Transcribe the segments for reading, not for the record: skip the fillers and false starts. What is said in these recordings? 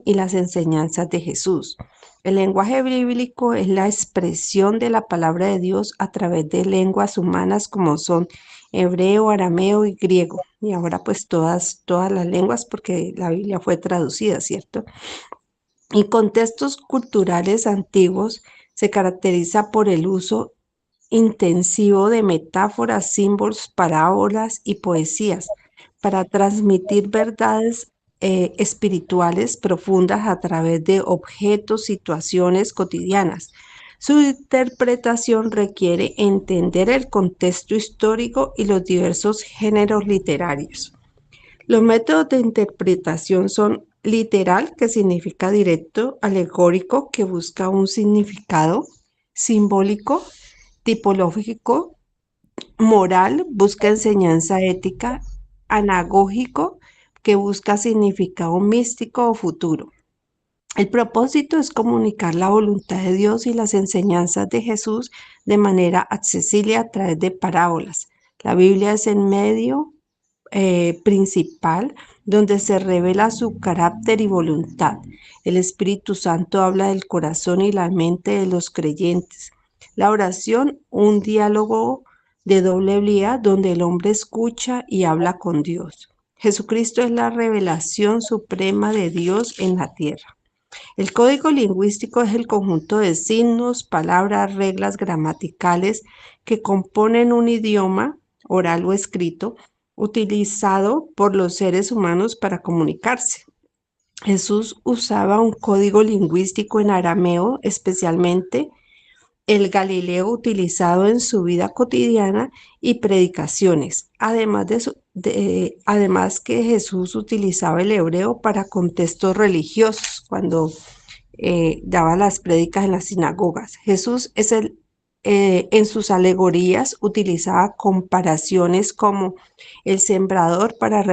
y las enseñanzas de Jesús. El lenguaje bíblico es la expresión de la palabra de Dios a través de lenguas humanas como son hebreo, arameo y griego. Y ahora pues todas las lenguas porque la Biblia fue traducida, ¿cierto? Y contextos culturales antiguos se caracteriza por el uso intensivo de metáforas, símbolos, parábolas y poesías para transmitir verdades espirituales profundas a través de objetos, situaciones cotidianas. Su interpretación requiere entender el contexto histórico y los diversos géneros literarios. Los métodos de interpretación son literal, que significa directo, alegórico, que busca un significado, simbólico, tipológico, moral, busca enseñanza ética, anagógico, que busca significado místico o futuro. El propósito es comunicar la voluntad de Dios y las enseñanzas de Jesús de manera accesible a través de parábolas. La Biblia es el medio principal donde se revela su carácter y voluntad. El Espíritu Santo habla del corazón y la mente de los creyentes. La oración, un diálogo de doble vía donde el hombre escucha y habla con Dios. Jesucristo es la revelación suprema de Dios en la tierra. El código lingüístico es el conjunto de signos, palabras, reglas gramaticales que componen un idioma, oral o escrito, utilizado por los seres humanos para comunicarse. Jesús usaba un código lingüístico en arameo, especialmente el galileo utilizado en su vida cotidiana y predicaciones. Además que Jesús utilizaba el hebreo para contextos religiosos cuando daba las prédicas en las sinagogas. Jesús en sus alegorías utilizaba comparaciones como el sembrador para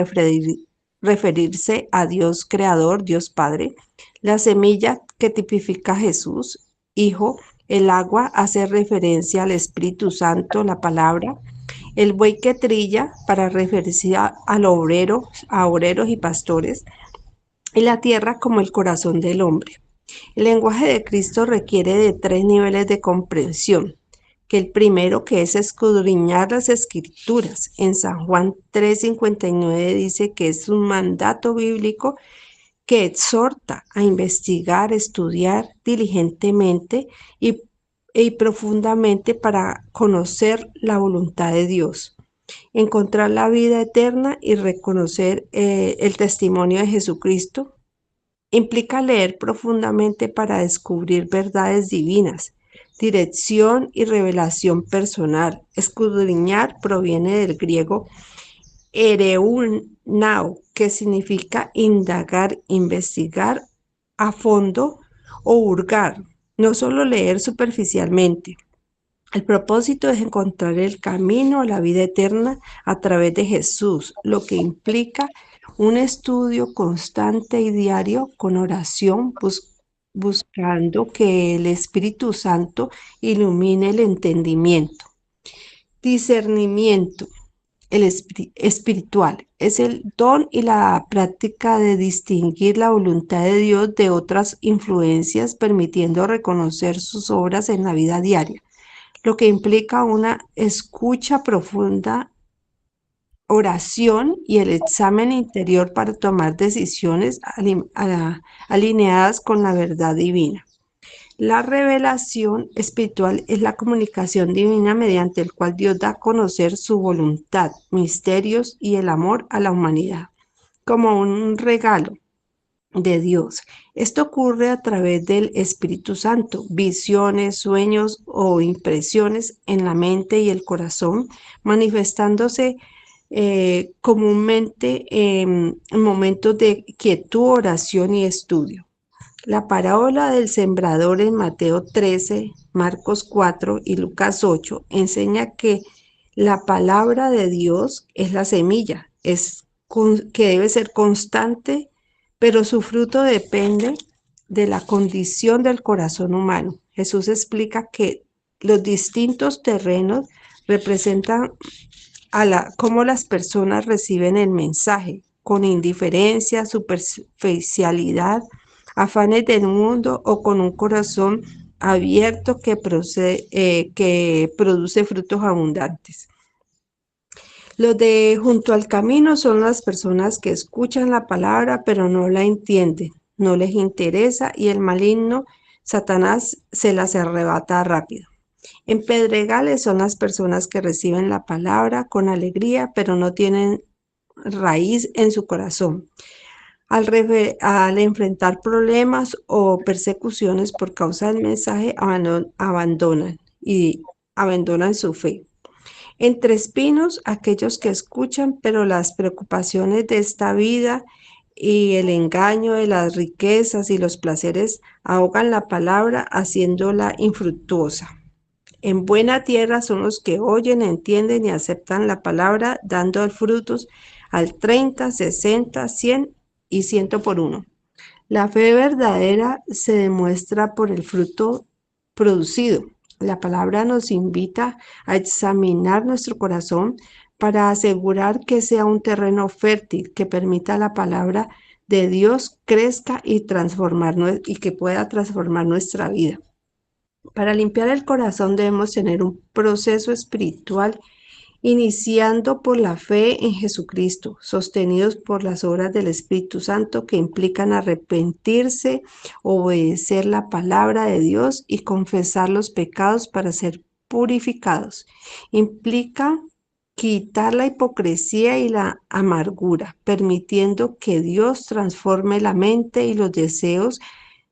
referirse a Dios Creador, Dios Padre, la semilla que tipifica a Jesús, Hijo, el agua hace referencia al Espíritu Santo, la palabra, el buey que trilla para referirse al obrero, a obreros y pastores, y la tierra como el corazón del hombre. El lenguaje de Cristo requiere de tres niveles de comprensión, que el primero que es escudriñar las escrituras. En San Juan 3:59 dice que es un mandato bíblico que exhorta a investigar, estudiar diligentemente y profundamente para conocer la voluntad de Dios, encontrar la vida eterna y reconocer el testimonio de Jesucristo. Implica leer profundamente para descubrir verdades divinas, dirección y revelación personal. Escudriñar proviene del griego ereunao, que significa indagar, investigar a fondo o hurgar, no solo leer superficialmente. El propósito es encontrar el camino a la vida eterna a través de Jesús, lo que implica un estudio constante y diario con oración, buscando que el Espíritu Santo ilumine el entendimiento. Discernimiento. El espiritual es el don y la práctica de distinguir la voluntad de Dios de otras influencias, permitiendo reconocer sus obras en la vida diaria, lo que implica una escucha profunda, oración y el examen interior para tomar decisiones alineadas con la verdad divina. La revelación espiritual es la comunicación divina mediante el cual Dios da a conocer su voluntad, misterios y el amor a la humanidad, como un regalo de Dios. Esto ocurre a través del Espíritu Santo, visiones, sueños o impresiones en la mente y el corazón, manifestándose comúnmente en momentos de quietud, oración y estudio. La parábola del sembrador en Mateo 13, Marcos 4 y Lucas 8 enseña que la palabra de Dios es la semilla, que debe ser constante, pero su fruto depende de la condición del corazón humano. Jesús explica que los distintos terrenos representan cómo las personas reciben el mensaje. con indiferencia, superficialidad, afanes del mundo o con un corazón abierto que produce frutos abundantes. Los de junto al camino son las personas que escuchan la palabra pero no la entienden, no les interesa y el maligno Satanás se las arrebata rápido. En pedregales son las personas que reciben la palabra con alegría pero no tienen raíz en su corazón. Al enfrentar problemas o persecuciones por causa del mensaje, abandonan su fe. Entre espinos, aquellos que escuchan, pero las preocupaciones de esta vida y el engaño de las riquezas y los placeres ahogan la palabra, haciéndola infructuosa. En buena tierra son los que oyen, entienden y aceptan la palabra, dando frutos al 30, 60, 100 y 100 por uno. La fe verdadera se demuestra por el fruto producido. La palabra nos invita a examinar nuestro corazón para asegurar que sea un terreno fértil que permita a la palabra de Dios crezca y que pueda transformar nuestra vida. Para limpiar el corazón debemos tener un proceso espiritual iniciando por la fe en Jesucristo, sostenidos por las obras del Espíritu Santo que implican arrepentirse, obedecer la palabra de Dios y confesar los pecados para ser purificados. Implica quitar la hipocresía y la amargura, permitiendo que Dios transforme la mente y los deseos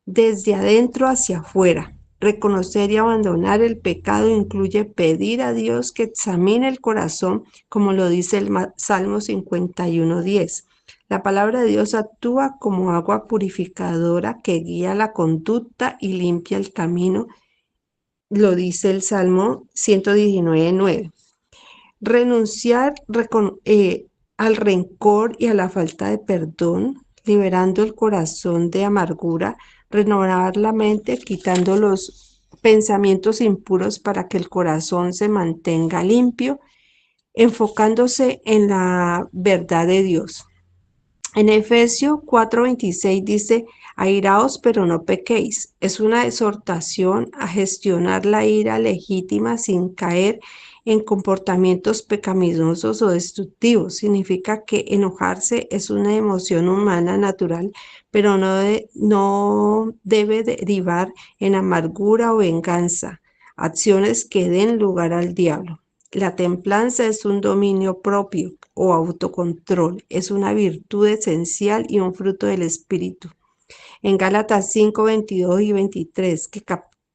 desde adentro hacia afuera. Reconocer y abandonar el pecado incluye pedir a Dios que examine el corazón, como lo dice el Salmo 51:10. La palabra de Dios actúa como agua purificadora que guía la conducta y limpia el camino, lo dice el Salmo 119:9. Renunciar al rencor y a la falta de perdón, liberando el corazón de amargura, renovar la mente, quitando los pensamientos impuros para que el corazón se mantenga limpio, enfocándose en la verdad de Dios. En Efesios 4:26 dice, airaos pero no pequéis. Es una exhortación a gestionar la ira legítima sin caer en comportamientos pecaminosos o destructivos. Significa que enojarse es una emoción humana natural, pero no debe derivar en amargura o venganza, acciones que den lugar al diablo. La templanza es un dominio propio o autocontrol, es una virtud esencial y un fruto del Espíritu. En Gálatas 5, 22 y 23,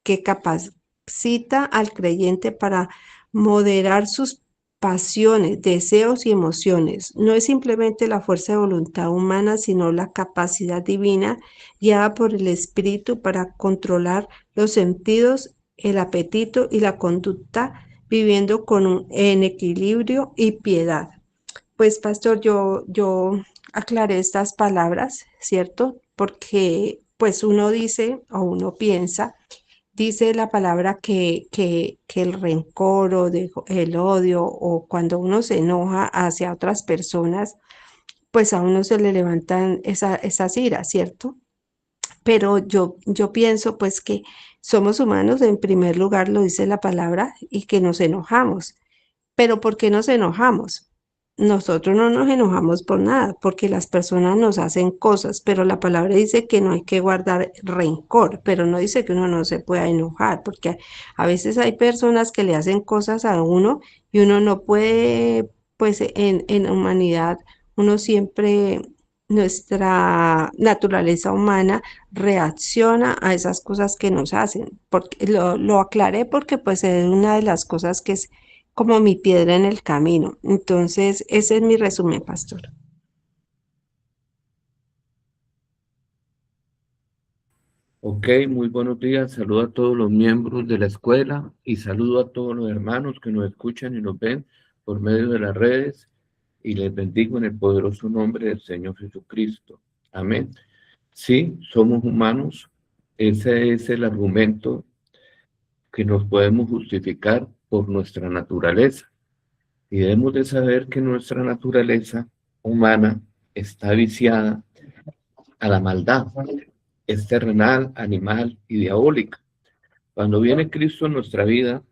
que capacita al creyente para moderar sus pasiones, deseos y emociones. No es simplemente la fuerza de voluntad humana, sino la capacidad divina guiada por el Espíritu para controlar los sentidos, el apetito y la conducta, viviendo en equilibrio y piedad. Pues, pastor, yo aclaré estas palabras, ¿cierto? Porque pues uno dice o uno piensa, dice la palabra que el rencor o el odio o cuando uno se enoja hacia otras personas, pues a uno se le levantan esas iras, ¿cierto? Pero yo pienso pues que somos humanos, en primer lugar lo dice la palabra, y que nos enojamos. Pero ¿por qué nos enojamos? Nosotros no nos enojamos por nada, porque las personas nos hacen cosas, pero la palabra dice que no hay que guardar rencor, pero no dice que uno no se pueda enojar, porque a veces hay personas que le hacen cosas a uno y uno no puede, pues en humanidad, uno siempre, nuestra naturaleza humana reacciona a esas cosas que nos hacen. Porque lo aclaré porque pues es una de las cosas que es como mi piedra en el camino. Entonces, ese es mi resumen, pastor. Ok, muy buenos días. Saludo a todos los miembros de la escuela y saludo a todos los hermanos que nos escuchan y nos ven por medio de las redes y les bendigo en el poderoso nombre del Señor Jesucristo. Amén. Sí, somos humanos. Ese es el argumento que nos podemos justificar por nuestra naturaleza. Y debemos de saber que nuestra naturaleza humana está viciada a la maldad. Es terrenal, animal y diabólica. Cuando viene Cristo en nuestra vida,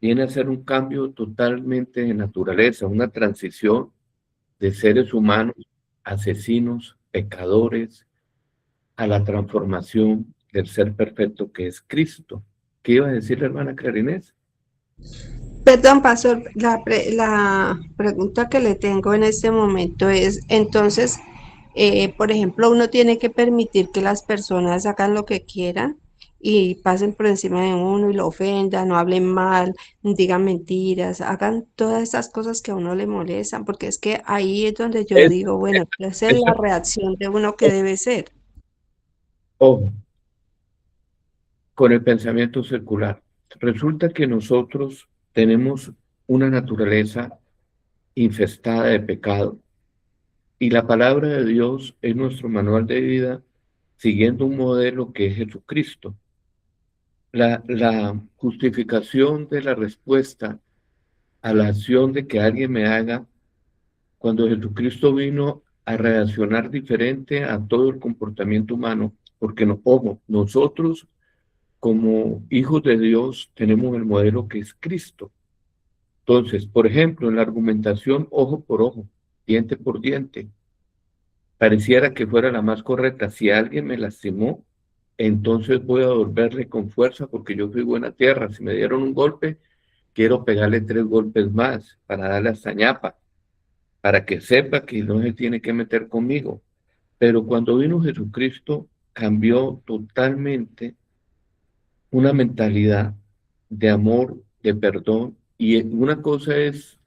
viene a hacer un cambio totalmente de naturaleza, una transición de seres humanos, asesinos, pecadores, a la transformación del ser perfecto que es Cristo. ¿Qué iba a decir la hermana Clarinés? Perdón, pastor, la pregunta que le tengo en este momento es, entonces, por ejemplo, uno tiene que permitir que las personas hagan lo que quieran y pasen por encima de uno y lo ofendan, no hablen mal, digan mentiras, hagan todas esas cosas que a uno le molestan, porque es que ahí es donde yo Es, digo, bueno, esa es eso, la reacción de uno que debe ser. ojo, con el pensamiento circular. Resulta que nosotros tenemos una naturaleza infestada de pecado y la palabra de Dios es nuestro manual de vida siguiendo un modelo que es Jesucristo. La justificación de la respuesta a la acción de que alguien me haga, cuando Jesucristo vino a reaccionar diferente a todo el comportamiento humano, porque no, ojo, nosotros como hijos de Dios tenemos el modelo que es Cristo. Entonces, por ejemplo, en la argumentación ojo por ojo, diente por diente, pareciera que fuera la más correcta. Si alguien me lastimó, entonces voy a devolverle con fuerza porque yo fui buena tierra. Si me dieron un golpe, quiero pegarle 3 golpes más para darle hasta ñapa, para que sepa que no se tiene que meter conmigo. Pero cuando vino Jesucristo, cambió totalmente una mentalidad de amor, de perdón. Y una cosa es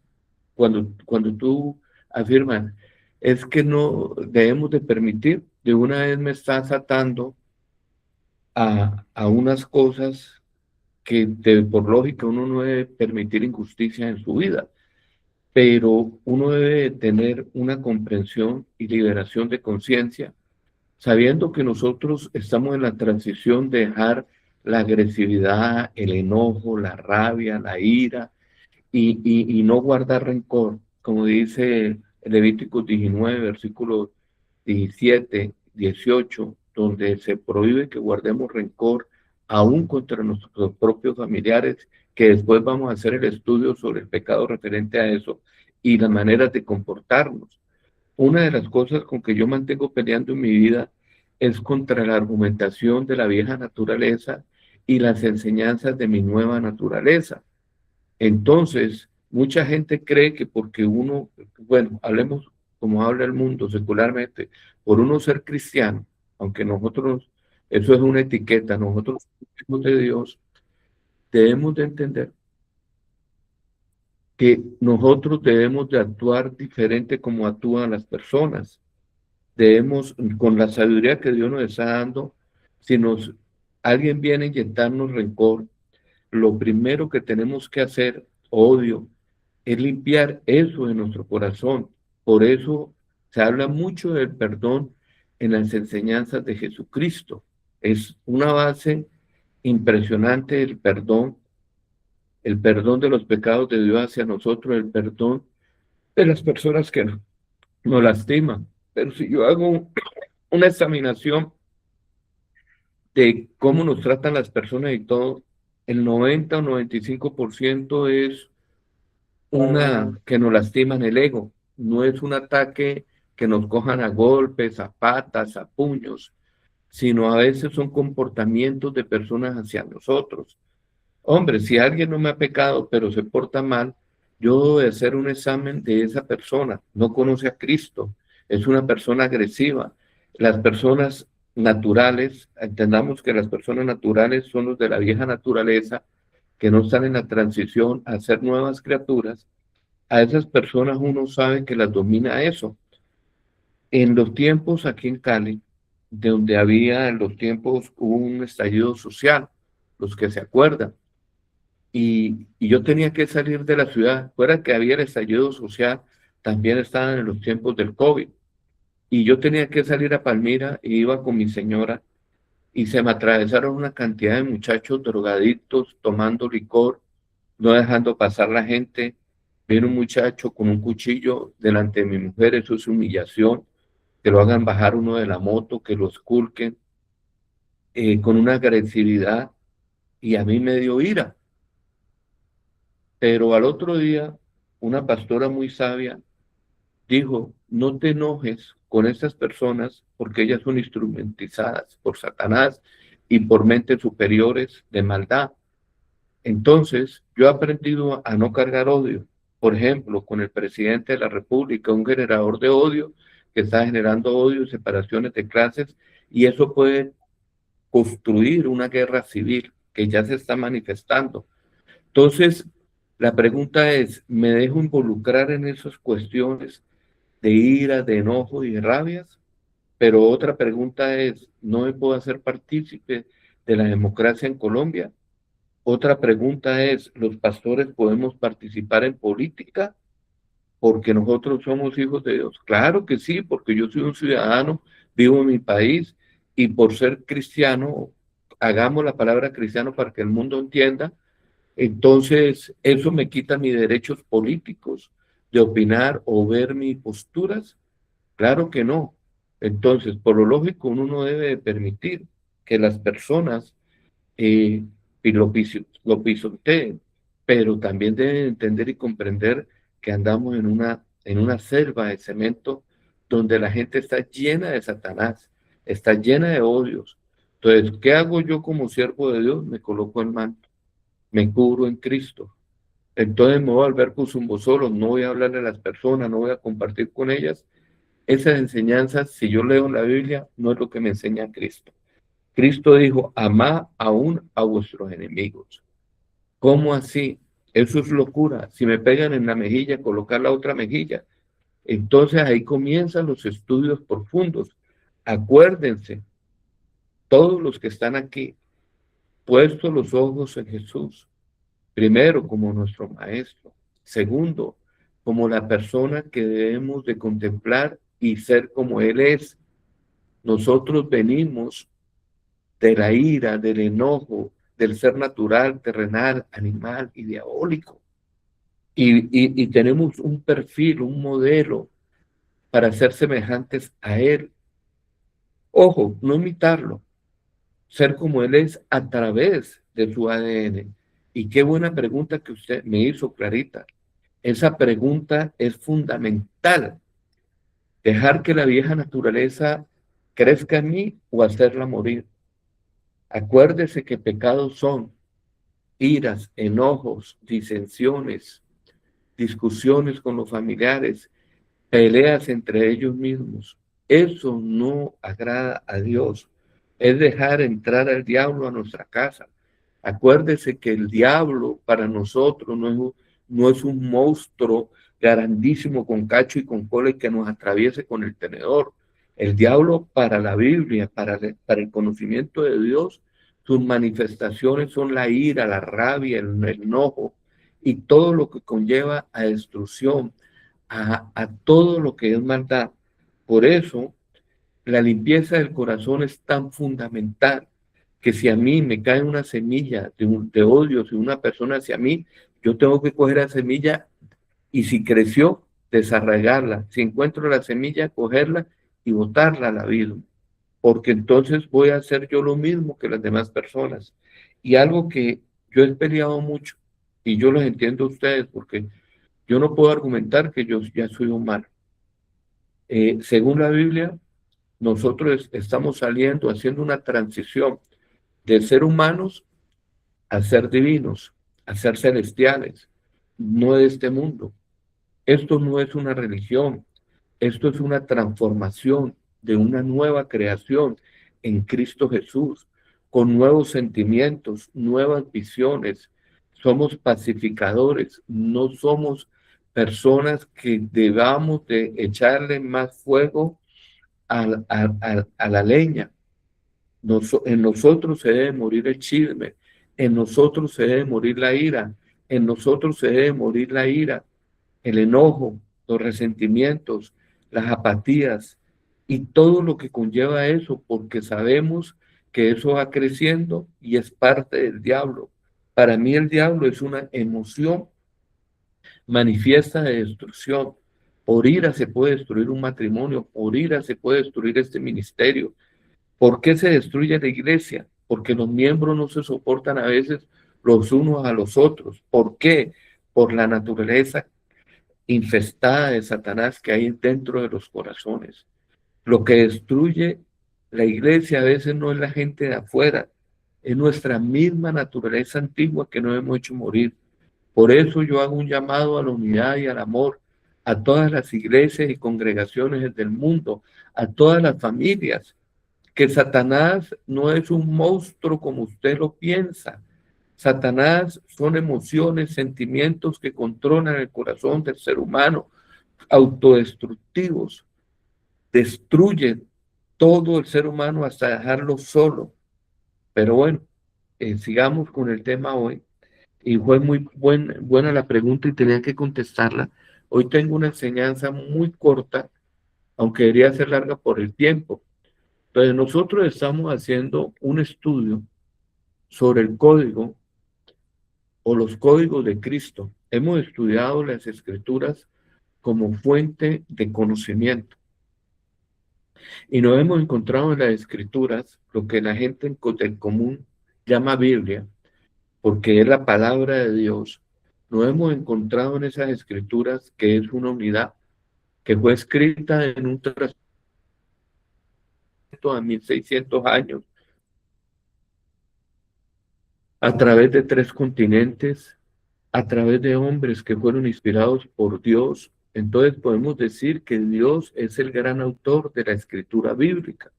cuando tú afirmas, es que no debemos de permitir, de una vez me estás atando a unas cosas que por lógica uno no debe permitir injusticia en su vida, pero uno debe tener una comprensión y liberación de conciencia, sabiendo que nosotros estamos en la transición de dejar la agresividad, el enojo, la rabia, la ira, y no guardar rencor, como dice Levítico 19, versículos 17, 18, donde se prohíbe que guardemos rencor aún contra nuestros propios familiares, que después vamos a hacer el estudio sobre el pecado referente a eso y las maneras de comportarnos. Una de las cosas con que yo mantengo peleando en mi vida es contra la argumentación de la vieja naturaleza y las enseñanzas de mi nueva naturaleza. Entonces, mucha gente cree que porque uno, bueno, hablemos como habla el mundo secularmente, por uno ser cristiano, aunque nosotros, eso es una etiqueta, nosotros, hijos de Dios, debemos de entender que nosotros debemos de actuar diferente como actúan las personas. Debemos, con la sabiduría que Dios nos está dando, si alguien viene a inyectarnos rencor, lo primero que tenemos que hacer, odio, es limpiar eso de nuestro corazón. Por eso se habla mucho del perdón en las enseñanzas de Jesucristo. Es una base impresionante el perdón de los pecados de Dios hacia nosotros, el perdón de las personas que nos lastiman. Pero si yo hago una examinación de cómo nos tratan las personas y todo, el 90 o 95% es una que nos lastiman el ego, no es un ataque que nos cojan a golpes, a patas, a puños, sino a veces son comportamientos de personas hacia nosotros. Hombre, si alguien no me ha pecado, pero se porta mal, yo debo de hacer un examen de esa persona. No conoce a Cristo, es una persona agresiva. Las personas naturales, entendamos que las personas naturales son los de la vieja naturaleza, que no están en la transición a ser nuevas criaturas. A esas personas uno sabe que las domina eso. En los tiempos aquí en Cali, de donde había en los tiempos hubo un estallido social, los que se acuerdan, y yo tenía que salir de la ciudad, fuera que había el estallido social, también estaban en los tiempos del COVID, y yo tenía que salir a Palmira y iba con mi señora, y se me atravesaron una cantidad de muchachos drogadictos tomando licor, no dejando pasar la gente. Viene un muchacho con un cuchillo delante de mi mujer, eso es humillación. que lo hagan bajar uno de la moto, que lo esculquen con una agresividad, y a mí me dio ira. Pero al otro día, una pastora muy sabia dijo, no te enojes con estas personas porque ellas son instrumentizadas por Satanás y por mentes superiores de maldad. Entonces, yo he aprendido a no cargar odio. Por ejemplo, con el presidente de la República, un generador de odio que está generando odio y separaciones de clases, y eso puede construir una guerra civil que ya se está manifestando. Entonces, la pregunta es, ¿me dejo involucrar en esas cuestiones de ira, de enojo y de rabias? Pero otra pregunta es, ¿no me puedo hacer partícipe de la democracia en Colombia? Otra pregunta es, ¿los pastores podemos participar en política porque nosotros somos hijos de Dios? Claro que sí, porque yo soy un ciudadano, vivo en mi país y por ser cristiano, hagamos la palabra cristiano para que el mundo entienda. Entonces, ¿eso me quita mis derechos políticos de opinar o ver mis posturas? Claro que no. Entonces, por lo lógico, uno no debe de permitir que las personas y lo pisoteen, pero también deben entender y comprender que andamos en una selva de cemento donde la gente está llena de Satanás, está llena de odios. Entonces, ¿qué hago yo como siervo de Dios? Me coloco el manto, me cubro en Cristo. Entonces me voy a volver cuzumbo solo, no voy a hablarle a las personas, no voy a compartir con ellas. Esas enseñanzas, si yo leo la Biblia, no es lo que me enseña Cristo. Cristo dijo, amad aún a vuestros enemigos. ¿Cómo así? Eso es locura. Si me pegan en la mejilla, colocar la otra mejilla. Entonces ahí comienzan los estudios profundos. Acuérdense, todos los que están aquí, puestos los ojos en Jesús, primero como nuestro maestro, segundo como la persona que debemos de contemplar y ser como Él es. Nosotros venimos de la ira, del enojo, del ser natural, terrenal, animal y diabólico. Y tenemos un perfil, un modelo para ser semejantes a Él. Ojo, no imitarlo, ser como Él es a través de su ADN. Y qué buena pregunta que usted me hizo, Clarita. Esa pregunta es fundamental. Dejar que la vieja naturaleza crezca en mí o hacerla morir. Acuérdese que pecados son iras, enojos, disensiones, discusiones con los familiares, peleas entre ellos mismos. Eso no agrada a Dios. Es dejar entrar al diablo a nuestra casa. Acuérdese que el diablo para nosotros no es un monstruo grandísimo con cacho y con cola y que nos atraviese con el tenedor. El diablo para la Biblia, para el conocimiento de Dios, sus manifestaciones son la ira, la rabia, el enojo y todo lo que conlleva a destrucción, a todo lo que es maldad. Por eso, la limpieza del corazón es tan fundamental que si a mí me cae una semilla de odio de una persona hacia mí, yo tengo que coger la semilla y si creció, desarraigarla. Si encuentro la semilla, cogerla y botarla a la vida, porque entonces voy a hacer yo lo mismo que las demás personas. Y algo que yo he peleado mucho, y yo los entiendo a ustedes, porque yo no puedo argumentar que yo ya soy humano. Según la Biblia, nosotros estamos saliendo, haciendo una transición de ser humanos a ser divinos, a ser celestiales, no de este mundo. Esto no es una religión, esto es una transformación de una nueva creación en Cristo Jesús, con nuevos sentimientos, nuevas visiones. Somos pacificadores, no somos personas que debamos de echarle más fuego a la leña. En nosotros se debe morir el chisme, en nosotros se debe morir la ira, en nosotros se debe morir la ira, el enojo, los resentimientos, las apatías y todo lo que conlleva eso, porque sabemos que eso va creciendo y es parte del diablo. Para mí el diablo es una emoción manifiesta de destrucción, Por ira se puede destruir un matrimonio, por ira se puede destruir este ministerio. ¿Por qué se destruye la iglesia? Porque los miembros no se soportan a veces los unos a los otros. ¿Por qué? Por la naturaleza infestada de Satanás que hay dentro de los corazones. Lo que destruye la iglesia a veces no es la gente de afuera, es nuestra misma naturaleza antigua que no hemos hecho morir. Por eso yo hago un llamado a la unidad y al amor a todas las iglesias y congregaciones del mundo, a todas las familias, que Satanás no es un monstruo como usted lo piensa. Satanás son emociones, sentimientos que controlan el corazón del ser humano, autodestructivos, destruyen todo el ser humano hasta dejarlo solo. Pero bueno, sigamos con el tema hoy. Y fue muy buena la pregunta y tenía que contestarla. Hoy tengo una enseñanza muy corta, aunque debería ser larga por el tiempo. Entonces, nosotros estamos haciendo un estudio sobre el código o los códigos de Cristo. Hemos estudiado las escrituras como fuente de conocimiento y nos hemos encontrado en las escrituras lo que la gente en común llama Biblia, porque es la palabra de Dios. Nos hemos encontrado en esas escrituras que es una unidad que fue escrita en un trayecto de 1600 años a través de 3 continentes, a través de hombres que fueron inspirados por Dios. Entonces podemos decir que Dios es el gran autor de la escritura bíblica.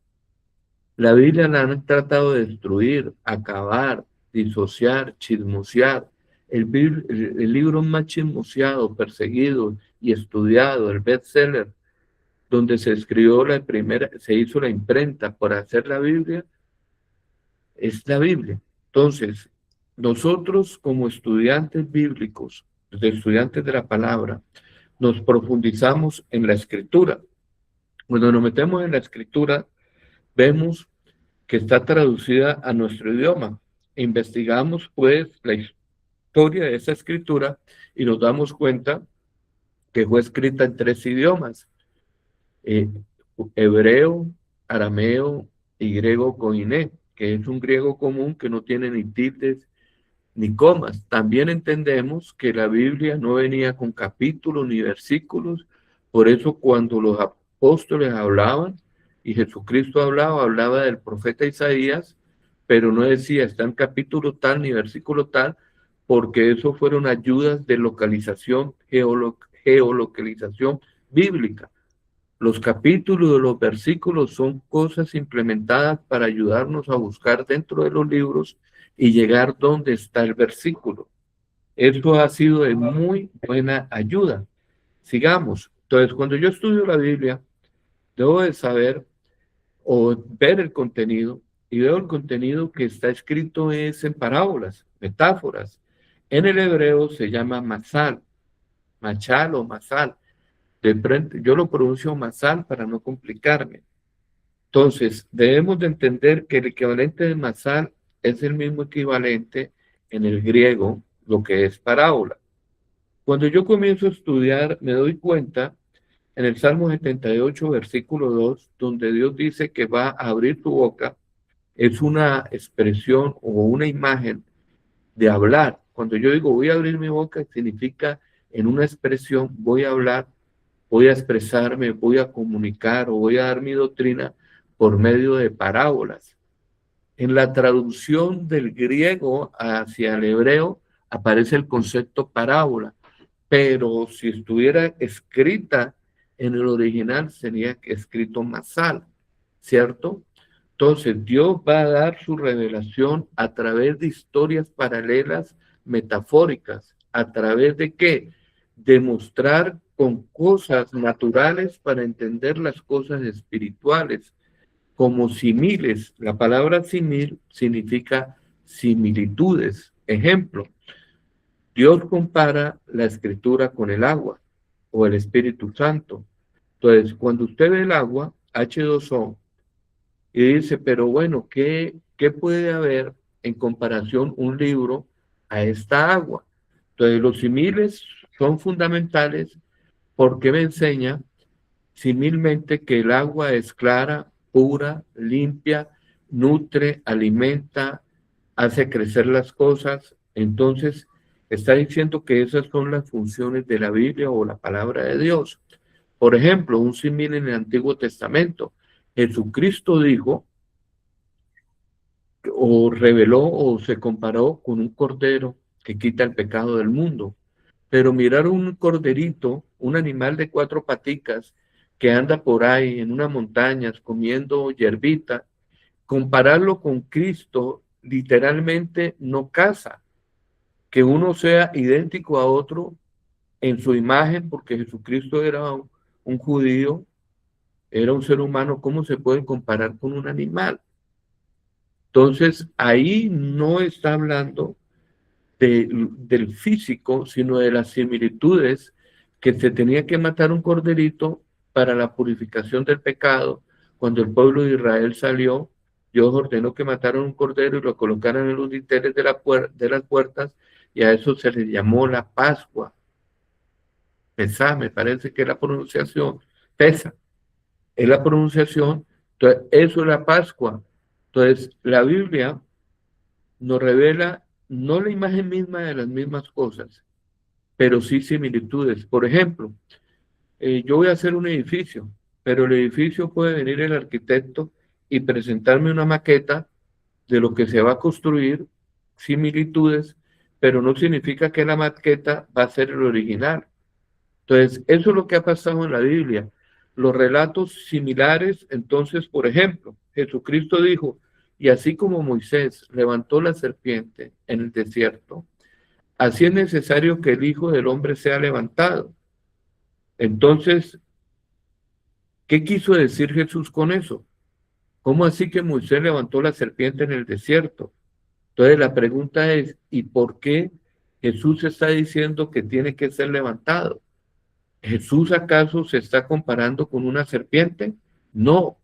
La Biblia la han tratado de destruir, acabar, disociar, chismosear. El libro más chismoseado, perseguido y estudiado, el bestseller, donde se escribió la primera, se hizo la imprenta para hacer la Biblia, es la Biblia. Entonces, nosotros como estudiantes bíblicos, de estudiantes de la palabra, nos profundizamos en la escritura. Cuando nos metemos en la escritura, vemos que está traducida a nuestro idioma. Investigamos pues la historia de esa escritura y nos damos cuenta que fue escrita en 3 idiomas, eh, hebreo, arameo y griego koiné, que es un griego común que no tiene ni tildes ni comas. También entendemos que la Biblia no venía con capítulos ni versículos, por eso cuando los apóstoles hablaban y Jesucristo hablaba del profeta Isaías, pero no decía está en capítulo tal ni versículo tal, porque eso fueron ayudas de localización, geolocalización bíblica. Los capítulos de los versículos son cosas implementadas para ayudarnos a buscar dentro de los libros y llegar donde está el versículo. Eso ha sido de muy buena ayuda. Sigamos. Entonces, cuando yo estudio la Biblia, debo de saber o ver el contenido y veo el contenido que está escrito es en parábolas, metáforas. En el hebreo se llama masal, machal o masal. De frente, yo lo pronuncio masal para no complicarme. Entonces, debemos de entender que el equivalente de masal es el mismo equivalente en el griego, lo que es parábola. Cuando yo comienzo a estudiar, me doy cuenta en el Salmo 78, versículo 2, donde Dios dice que va a abrir tu boca, es una expresión o una imagen de hablar. Cuando yo digo voy a abrir mi boca, significa en una expresión voy a hablar, voy a expresarme, voy a comunicar o voy a dar mi doctrina por medio de parábolas. En la traducción del griego hacia el hebreo aparece el concepto parábola, pero si estuviera escrita en el original sería escrito masal, ¿cierto? Entonces Dios va a dar su revelación a través de historias paralelas metafóricas. ¿A través de qué? Demostrar con cosas naturales para entender las cosas espirituales, como similes. La palabra simil significa similitudes. Ejemplo, Dios compara la escritura con el agua o el Espíritu Santo. Entonces, cuando usted ve el agua, H2O, y dice, pero bueno, ¿qué puede haber en comparación un libro a esta agua? Entonces, los similes son fundamentales porque me enseña similmente que el agua es clara, pura, limpia, nutre, alimenta, hace crecer las cosas. Entonces, está diciendo que esas son las funciones de la Biblia o la palabra de Dios. Por ejemplo, un símil en el Antiguo Testamento. Jesucristo dijo, o reveló, o se comparó con un cordero que quita el pecado del mundo. Pero mirar un corderito, un animal de cuatro paticas que anda por ahí en unas montañas comiendo hierbita, compararlo con Cristo literalmente no casa. Que uno sea idéntico a otro en su imagen, porque Jesucristo era un judío, era un ser humano, ¿cómo se puede comparar con un animal? Entonces, ahí no está hablando del físico, sino de las similitudes que se tenía que matar un corderito para la purificación del pecado. Cuando el pueblo de Israel salió, Dios ordenó que mataran un cordero y lo colocaran en los dinteles de las puertas, y a eso se le llamó la Pascua. Pesá, me parece que es la pronunciación, Pesa, es la pronunciación, entonces eso es la Pascua. Entonces, la Biblia nos revela no la imagen misma de las mismas cosas, pero sí similitudes. Por ejemplo, yo voy a hacer un edificio, pero el edificio puede venir el arquitecto y presentarme una maqueta de lo que se va a construir, similitudes, pero no significa que la maqueta va a ser el original. Entonces, eso es lo que ha pasado en la Biblia. Los relatos similares, entonces, por ejemplo, Jesucristo dijo, y así como Moisés levantó la serpiente en el desierto, así es necesario que el Hijo del Hombre sea levantado. Entonces, ¿qué quiso decir Jesús con eso? ¿Cómo así que Moisés levantó la serpiente en el desierto? Entonces la pregunta es, ¿y por qué Jesús está diciendo que tiene que ser levantado? ¿Jesús acaso se está comparando con una serpiente? No,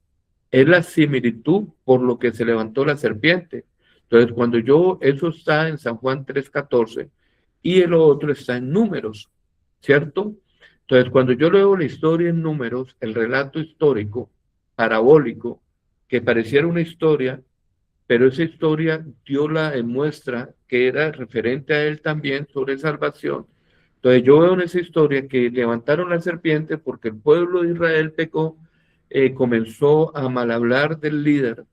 es la similitud por lo que se levantó la serpiente. Entonces, eso está en San Juan 3:14 y el otro está en Números, ¿cierto? Entonces, cuando yo leo la historia en Números, el relato histórico, parabólico, que pareciera una historia, pero esa historia Dios la demuestra que era referente a él también sobre salvación. Entonces yo veo en esa historia que levantaron la serpiente porque el pueblo de Israel pecó, comenzó a mal hablar del líder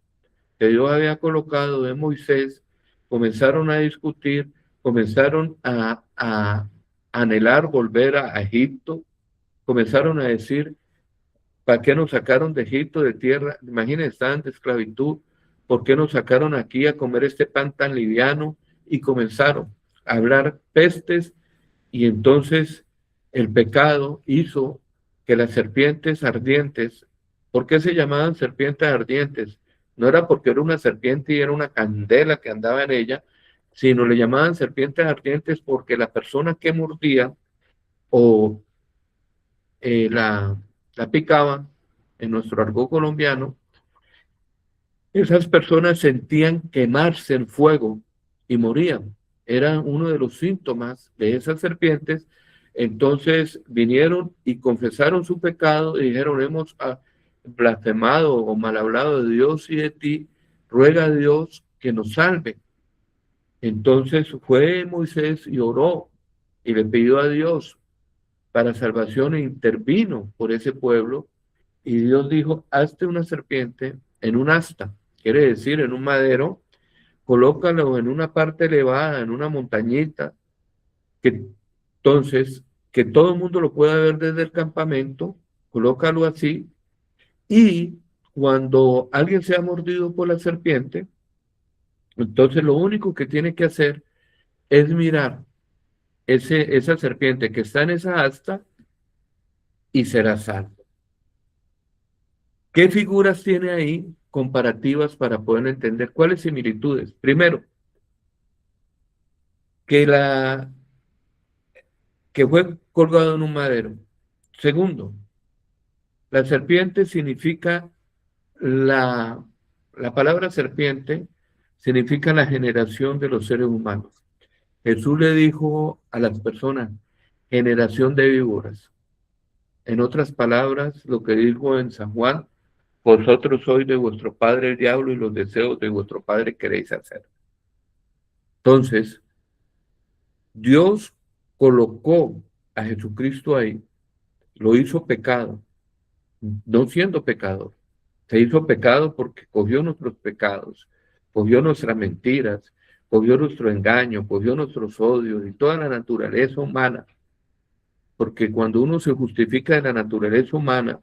que Dios había colocado de Moisés, comenzaron a discutir, comenzaron a anhelar volver a Egipto, comenzaron a decir, ¿para qué nos sacaron de Egipto, de tierra? Imagínense, estaban de esclavitud. ¿Por qué nos sacaron aquí a comer este pan tan liviano? Y comenzaron a hablar pestes, y entonces el pecado hizo que las serpientes ardientes, ¿por qué se llamaban serpientes ardientes? No era porque era una serpiente y era una candela que andaba en ella, sino le llamaban serpientes ardientes porque la persona que mordía o la picaban, en nuestro argot colombiano, esas personas sentían quemarse en fuego y morían. Era uno de los síntomas de esas serpientes. Entonces vinieron y confesaron su pecado y dijeron, hemos blasfemado o mal hablado de Dios y de ti, ruega a Dios que nos salve. Entonces fue Moisés y oró y le pidió a Dios para salvación e intervino por ese pueblo. Y Dios dijo, hazte una serpiente en un asta, quiere decir en un madero, colócalo en una parte elevada, en una montañita, que entonces, que todo el mundo lo pueda ver desde el campamento, colócalo así, y cuando alguien sea mordido por la serpiente, entonces lo único que tiene que hacer es mirar esa serpiente que está en esa asta y será salvo. ¿Qué figuras tiene ahí comparativas para poder entender cuáles similitudes? Primero, que, que fue colgado en un madero. Segundo, la serpiente significa la, la palabra serpiente significa la generación de los seres humanos. Jesús le dijo a las personas, generación de víboras. En otras palabras, lo que dijo en San Juan, vosotros sois de vuestro padre el diablo y los deseos de vuestro padre queréis hacer. Entonces, Dios colocó a Jesucristo ahí, lo hizo pecado, no siendo pecador. Se hizo pecado porque cogió nuestros pecados, cogió nuestras mentiras, cogió nuestro engaño, cogió nuestros odios y toda la naturaleza humana. Porque cuando uno se justifica de la naturaleza humana,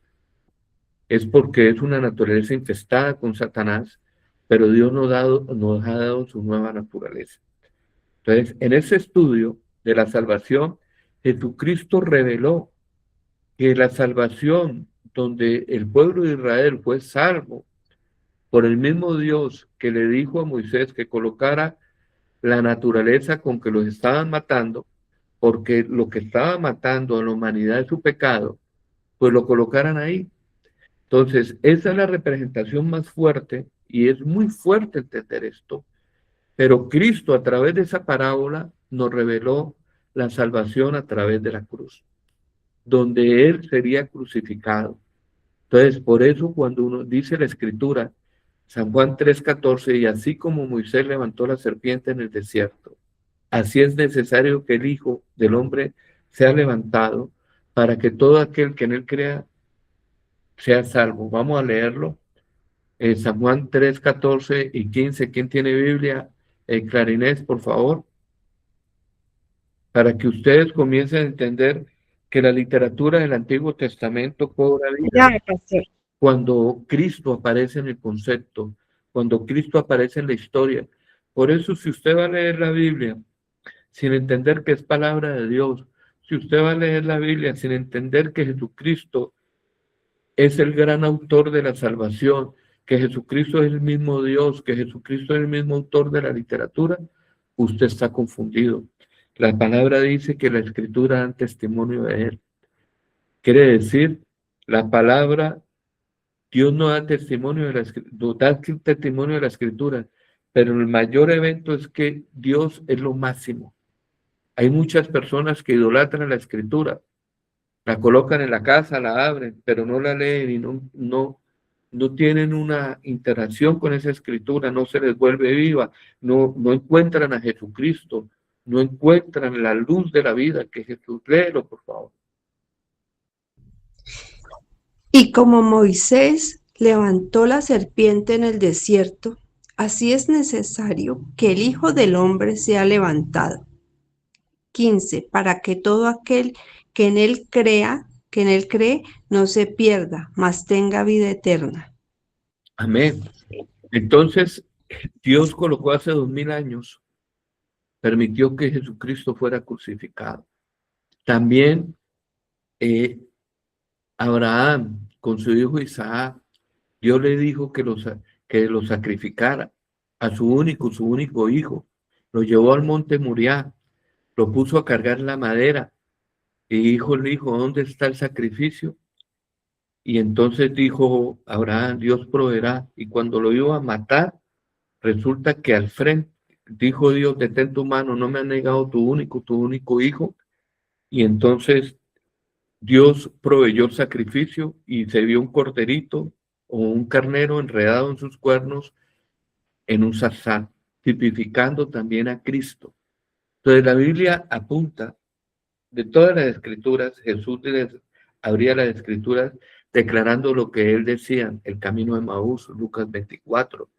es porque es una naturaleza infestada con Satanás, pero Dios nos ha dado su nueva naturaleza. Entonces, en ese estudio de la salvación, Jesucristo reveló que la salvación donde el pueblo de Israel fue salvo por el mismo Dios que le dijo a Moisés que colocara la naturaleza con que los estaban matando, porque lo que estaba matando a la humanidad es su pecado, pues lo colocaran ahí. Entonces, esa es la representación más fuerte y es muy fuerte entender esto, pero Cristo a través de esa parábola nos reveló la salvación a través de la cruz, donde Él sería crucificado. Entonces, por eso cuando uno dice la Escritura, San Juan 3:14, y así como Moisés levantó la serpiente en el desierto, así es necesario que el Hijo del Hombre sea levantado para que todo aquel que en Él crea sea salvo. Vamos a leerlo. San Juan 3:14 y 15. ¿Quién tiene Biblia? Clarinés, por favor, para que ustedes comiencen a entender que la literatura del Antiguo Testamento cobra vida Ya, pastor. cuando Cristo aparece en el concepto, cuando Cristo aparece en la historia. Por eso, si usted va a leer la Biblia sin entender que es palabra de Dios, si usted va a leer la Biblia sin entender que Jesucristo es el gran autor de la salvación, que Jesucristo es el mismo Dios, que Jesucristo es el mismo autor de la literatura, usted está confundido. La palabra dice que la escritura da testimonio de él. Quiere decir, la palabra, Dios no da testimonio de la escritura, da testimonio de la escritura, pero el mayor evento es que Dios es lo máximo. Hay muchas personas que idolatran la escritura, la colocan en la casa, la abren, pero no la leen y no tienen una interacción con esa escritura, no se les vuelve viva, no encuentran a Jesucristo, no encuentran la luz de la vida que Jesús. Léelo, por favor. Y como Moisés levantó la serpiente en el desierto, así es necesario que el Hijo del Hombre sea levantado. 15. Para que todo aquel que en él cree, no se pierda, mas tenga vida eterna. Amén. Entonces, Dios colocó hace 2000 años, permitió que Jesucristo fuera crucificado. También Abraham, con su hijo Isaac, Dios le dijo que lo sacrificara a su único hijo. Lo llevó al monte Moriah, lo puso a cargar la madera y le dijo, ¿dónde está el sacrificio? Y entonces dijo Abraham, Dios proveerá. Y cuando lo iba a matar, resulta que al frente dijo Dios, detén tu mano, no me has negado tu único hijo. Y entonces Dios proveyó el sacrificio y se vio un corderito o un carnero enredado en sus cuernos en un zarzal, tipificando también a Cristo. Entonces la Biblia apunta de todas las escrituras, Jesús les abría las escrituras declarando lo que él decía, el camino de Maús, Lucas 24.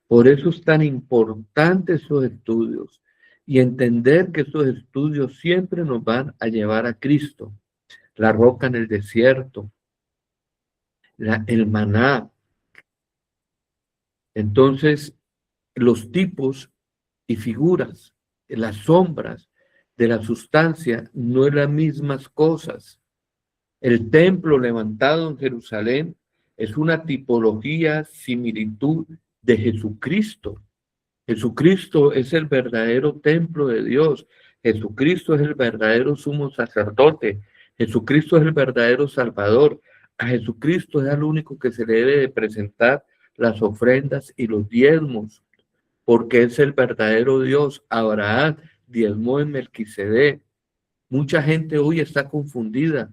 Por eso es tan importante esos estudios y entender que esos estudios siempre nos van a llevar a Cristo. La roca en el desierto, el maná. Entonces, los tipos y figuras, las sombras de la sustancia no eran las mismas cosas. El templo levantado en Jerusalén es una tipología, similitud de Jesucristo. Jesucristo es el verdadero templo de Dios. Jesucristo es el verdadero sumo sacerdote. Jesucristo es el verdadero Salvador. A Jesucristo es al único que se le debe de presentar las ofrendas y los diezmos, porque es el verdadero Dios. Abraham diezmó en Melquisedec. Mucha gente hoy está confundida.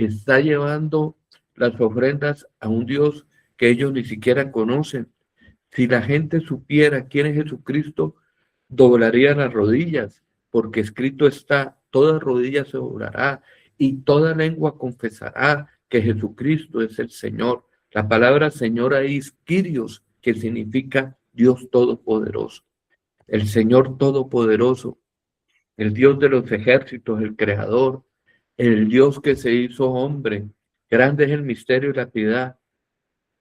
está llevando las ofrendas a un Dios que ellos ni siquiera conocen. Si la gente supiera quién es Jesucristo, doblaría las rodillas, porque escrito está, toda rodilla se doblará y toda lengua confesará que Jesucristo es el Señor. La palabra Señor ahí es Kyrios, que significa Dios Todopoderoso. El Señor Todopoderoso, el Dios de los ejércitos, el Creador, el Dios que se hizo hombre. Grande es el misterio y la piedad.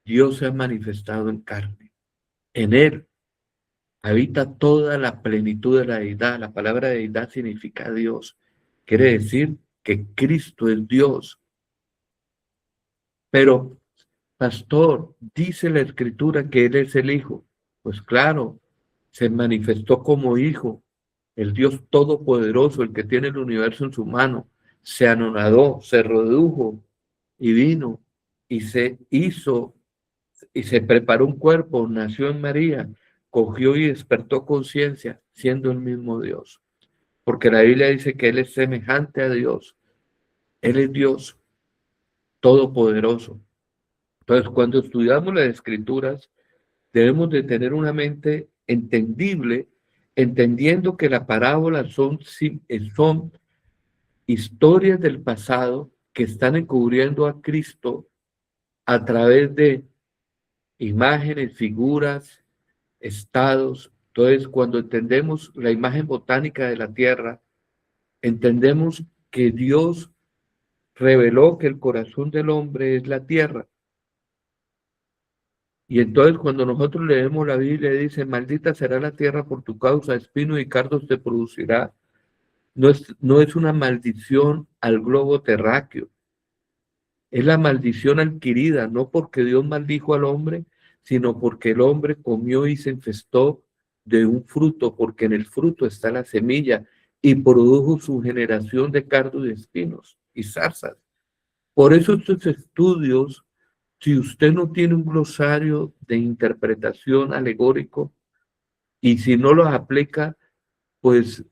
Dios se ha manifestado en carne. En Él habita toda la plenitud de la deidad. La palabra deidad significa Dios. Quiere decir que Cristo es Dios. Pero, pastor, dice la Escritura que Él es el Hijo. Pues claro, se manifestó como Hijo. El Dios Todopoderoso, el que tiene el universo en su mano, se anonadó, se redujo y vino y se hizo y se preparó un cuerpo, nació en María, cogió y despertó conciencia, siendo el mismo Dios. Porque la Biblia dice que Él es semejante a Dios. Él es Dios todopoderoso. Entonces, cuando estudiamos las Escrituras, debemos de tener una mente entendible, entendiendo que las parábolas son historias del pasado que están encubriendo a Cristo a través de imágenes, figuras, estados. Entonces, cuando entendemos la imagen botánica de la tierra, entendemos que Dios reveló que el corazón del hombre es la tierra. Y entonces cuando nosotros leemos la Biblia, dice, maldita será la tierra por tu causa, espinos y cardos te producirá. No es una maldición al globo terráqueo, es la maldición adquirida, no porque Dios maldijo al hombre, sino porque el hombre comió y se infestó de un fruto, porque en el fruto está la semilla y produjo su generación de cardos y espinos y zarzas. Por eso estos estudios, si usted no tiene un glosario de interpretación alegórico y si no los aplica, pues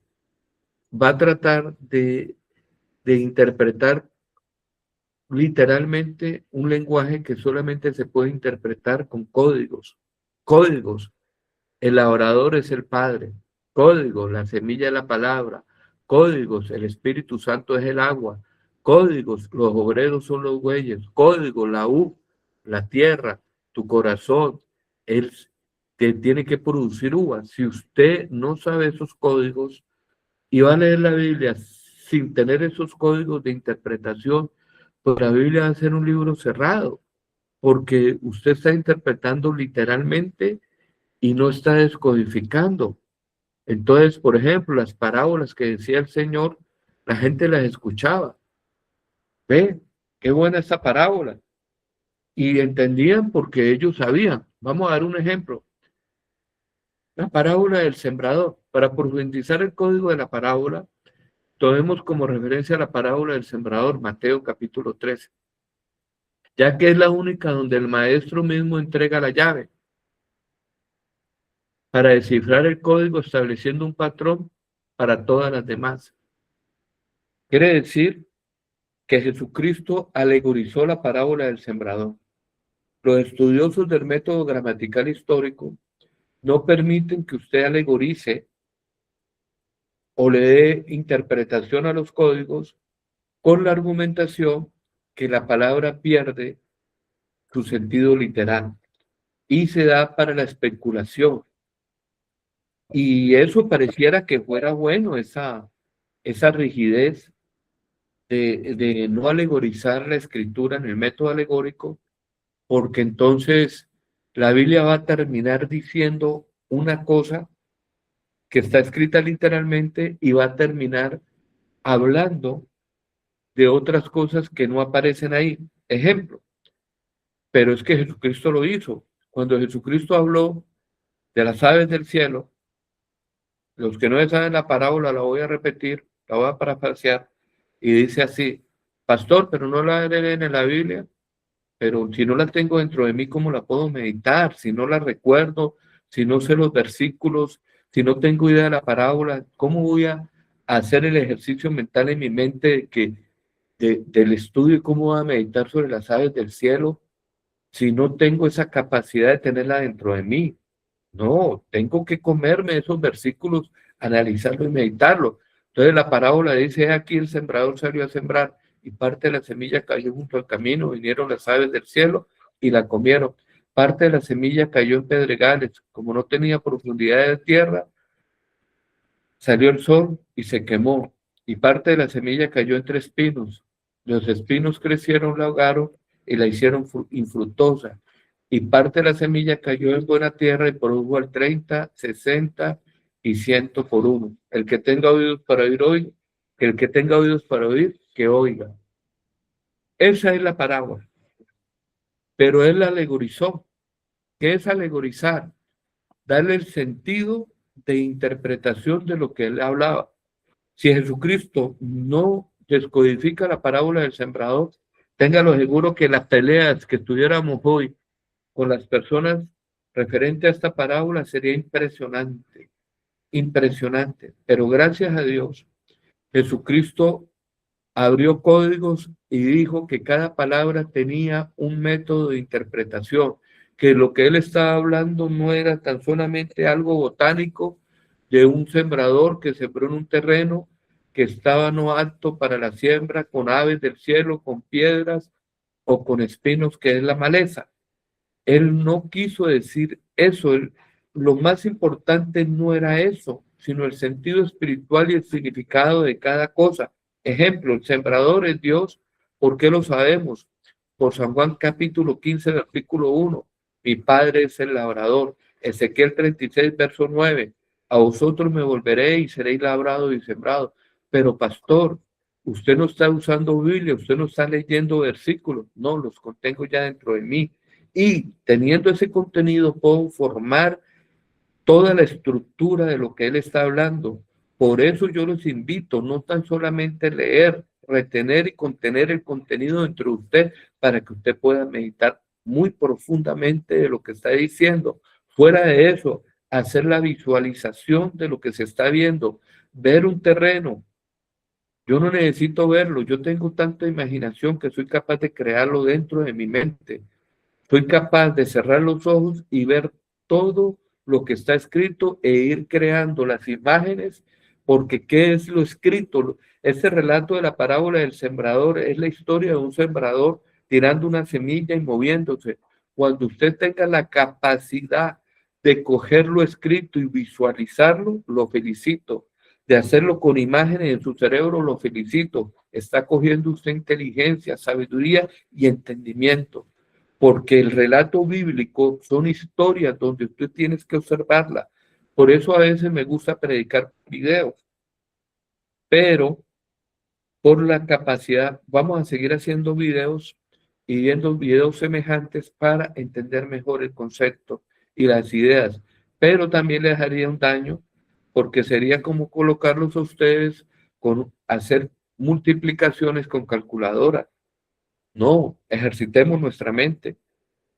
va a tratar de interpretar literalmente un lenguaje que solamente se puede interpretar con códigos. Códigos. El labrador es el Padre. Códigos, la semilla es la palabra. Códigos, el Espíritu Santo es el agua. Códigos, los obreros son los bueyes. Códigos, la U, la tierra, tu corazón. Él tiene que producir uvas. Si usted no sabe esos códigos y va a leer la Biblia sin tener esos códigos de interpretación, pues la Biblia va a ser un libro cerrado, porque usted está interpretando literalmente y no está descodificando. Entonces, por ejemplo, las parábolas que decía el Señor, la gente las escuchaba. Ve, qué buena esta parábola. Y entendían porque ellos sabían. Vamos a dar un ejemplo. La parábola del sembrador. Para profundizar el código de la parábola, tomemos como referencia la parábola del sembrador, Mateo capítulo 13, ya que es la única donde el maestro mismo entrega la llave para descifrar el código estableciendo un patrón para todas las demás. Quiere decir que Jesucristo alegorizó la parábola del sembrador. Los estudiosos del método gramatical histórico no permiten que usted alegorice o le dé interpretación a los códigos con la argumentación que la palabra pierde su sentido literal y se da para la especulación. Y eso pareciera que fuera bueno, esa rigidez de no alegorizar la escritura en el método alegórico, porque entonces la Biblia va a terminar diciendo una cosa que está escrita literalmente y va a terminar hablando de otras cosas que no aparecen ahí. Ejemplo, pero es que Jesucristo lo hizo. Cuando Jesucristo habló de las aves del cielo, los que no saben la parábola la voy a repetir, la voy a parafrasear, y dice así, pastor, pero no la leen en la Biblia, pero si no la tengo dentro de mí, ¿cómo la puedo meditar? Si no la recuerdo, si no sé los versículos, si no tengo idea de la parábola, ¿cómo voy a hacer el ejercicio mental en mi mente de que del estudio y cómo voy a meditar sobre las aves del cielo si no tengo esa capacidad de tenerla dentro de mí? No, tengo que comerme esos versículos, analizarlo y meditarlo. Entonces la parábola dice, aquí el sembrador salió a sembrar y parte de la semilla cayó junto al camino, vinieron las aves del cielo y la comieron. Parte de la semilla cayó en pedregales, como no tenía profundidad de tierra, salió el sol y se quemó, y parte de la semilla cayó entre espinos. Los espinos crecieron, la ahogaron y la hicieron infructuosa. Y parte de la semilla cayó en buena tierra y produjo al 30, 60 y 100 por uno. El que tenga oídos para oír, oiga. Que el que tenga oídos para oír, que oiga. Esa es la parábola. Pero él la alegorizó. ¿Qué es alegorizar? Darle el sentido de interpretación de lo que él hablaba. Si Jesucristo no descodifica la parábola del sembrador, téngalo seguro que las peleas que tuviéramos hoy con las personas referente a esta parábola sería impresionante, impresionante. Pero gracias a Dios, Jesucristo abrió códigos y dijo que cada palabra tenía un método de interpretación, que lo que él estaba hablando no era tan solamente algo botánico de un sembrador que sembró en un terreno que estaba no apto para la siembra, con aves del cielo, con piedras o con espinos, que es la maleza. Él no quiso decir eso. Lo más importante no era eso, sino el sentido espiritual y el significado de cada cosa. Ejemplo, el sembrador es Dios. ¿Por qué lo sabemos? Por San Juan capítulo 15, versículo 1. Mi Padre es el labrador. Ezequiel 36, verso 9. A vosotros me volveré y seréis labrado y sembrado. Pero pastor, usted no está usando Biblia, usted no está leyendo versículos. No, los contengo ya dentro de mí. Y teniendo ese contenido puedo formar toda la estructura de lo que él está hablando. Por eso yo los invito, no tan solamente leer, retener y contener el contenido dentro de usted para que usted pueda meditar muy profundamente de lo que está diciendo. Fuera de eso, hacer la visualización de lo que se está viendo, ver un terreno. Yo no necesito verlo, yo tengo tanta imaginación que soy capaz de crearlo dentro de mi mente. Soy capaz de cerrar los ojos y ver todo lo que está escrito e ir creando las imágenes, porque ¿qué es lo escrito? Ese relato de la parábola del sembrador es la historia de un sembrador tirando una semilla y moviéndose. Cuando usted tenga la capacidad de coger lo escrito y visualizarlo, lo felicito. De hacerlo con imágenes en su cerebro, lo felicito. Está cogiendo usted inteligencia, sabiduría y entendimiento, porque el relato bíblico son historias donde usted tiene que observarla. Por eso a veces me gusta predicar videos, pero por la capacidad vamos a seguir haciendo videos y viendo videos semejantes para entender mejor el concepto y las ideas, pero también les haría un daño porque sería como colocarlos a ustedes con hacer multiplicaciones con calculadora. No, ejercitemos nuestra mente.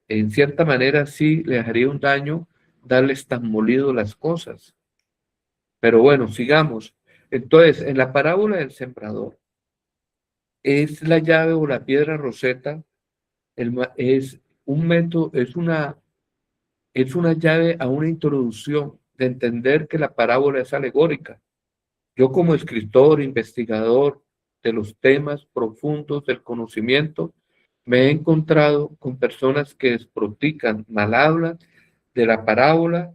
En cierta manera sí les haría un daño darles tan molido las cosas. Pero bueno, sigamos. Entonces, en la parábola del sembrador, es la llave o la piedra roseta, es un método, es una llave a una introducción de entender que la parábola es alegórica. Yo como escritor, investigador de los temas profundos del conocimiento, me he encontrado con personas que desprotican, mal hablan de la parábola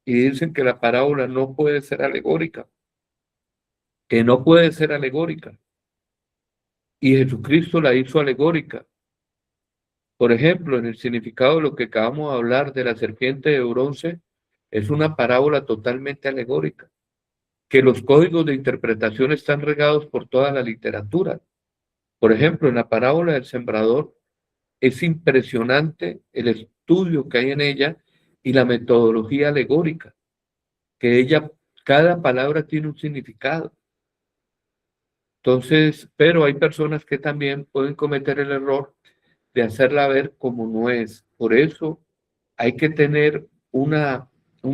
y dicen que la parábola no puede ser alegórica, que no puede ser alegórica. Y Jesucristo la hizo alegórica. Por ejemplo, en el significado de lo que acabamos de hablar de la serpiente de bronce, es una parábola totalmente alegórica, que los códigos de interpretación están regados por toda la literatura. Por ejemplo, en la parábola del sembrador, es impresionante el estudio que hay en ella y la metodología alegórica, que cada palabra tiene un significado. Entonces, pero hay personas que también pueden cometer el error de hacerla ver como no es. Por eso hay que tener un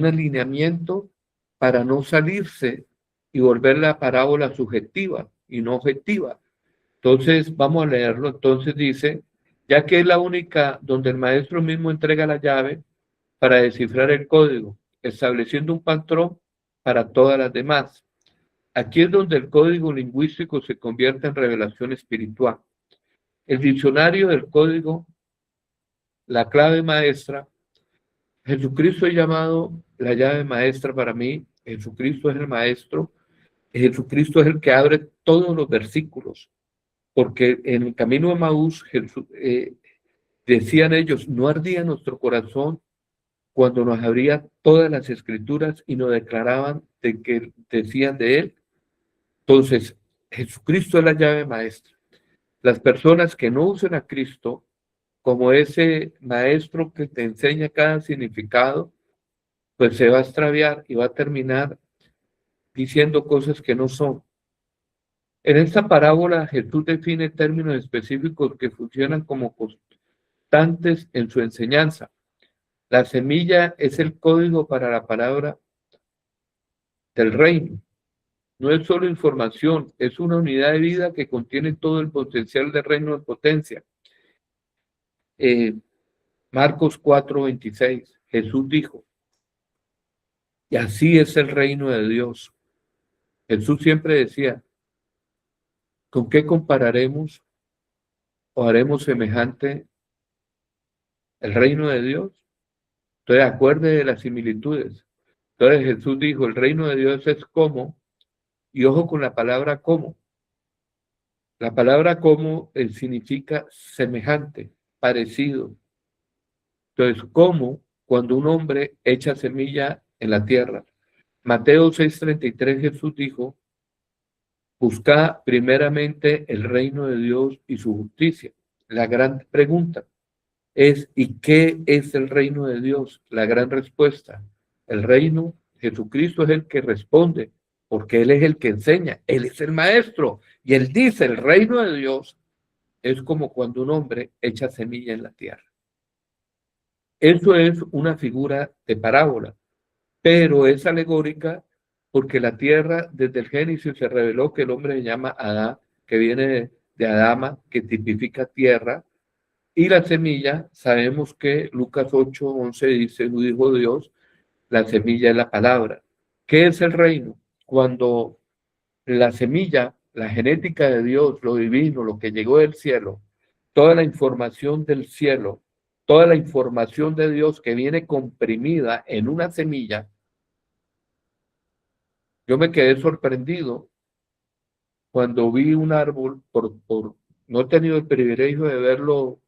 alineamiento para no salirse y volver la parábola subjetiva y no objetiva. Entonces, vamos a leerlo. Entonces dice, ya que es la única donde el maestro mismo entrega la llave para descifrar el código, estableciendo un patrón para todas las demás. Aquí es donde el código lingüístico se convierte en revelación espiritual. El diccionario del código, la clave maestra, Jesucristo es llamado la llave maestra para mí. Jesucristo es el maestro. Jesucristo es el que abre todos los versículos. Porque en el camino de Maús, decían ellos, no ardía nuestro corazón cuando nos abría todas las escrituras y nos declaraban de que decían de él. Entonces, Jesucristo es la llave maestra. Las personas que no usen a Cristo como ese maestro que te enseña cada significado, pues se va a extraviar y va a terminar diciendo cosas que no son. En esta parábola Jesús define términos específicos que funcionan como constantes en su enseñanza. La semilla es el código para la palabra del reino. No es solo información, es una unidad de vida que contiene todo el potencial del reino de potencia. Marcos 4:26, Jesús dijo, y así es el reino de Dios. Jesús siempre decía, ¿con qué compararemos o haremos semejante el reino de Dios? Entonces, acuerde de las similitudes. Entonces Jesús dijo, el reino de Dios es como, y ojo con la palabra como. La palabra como significa semejante, parecido. Entonces, como cuando un hombre echa semilla en la tierra. Mateo 6:33 Jesús dijo, buscad primeramente el reino de Dios y su justicia. La gran pregunta es, ¿y qué es el reino de Dios? La gran respuesta, el reino, Jesucristo es el que responde, porque Él es el que enseña, Él es el maestro, y Él dice, el reino de Dios es como cuando un hombre echa semilla en la tierra. Eso es una figura de parábola, pero es alegórica porque la tierra desde el Génesis se reveló que el hombre se llama Adán, que viene de Adama, que tipifica tierra, y la semilla, sabemos que Lucas 8:11 dice, dijo Dios, la semilla es la palabra. ¿Qué es el reino? Cuando la semilla, la genética de Dios, lo divino, lo que llegó del cielo, toda la información del cielo, toda la información de Dios que viene comprimida en una semilla, yo me quedé sorprendido cuando vi un árbol, no he tenido el privilegio de verlo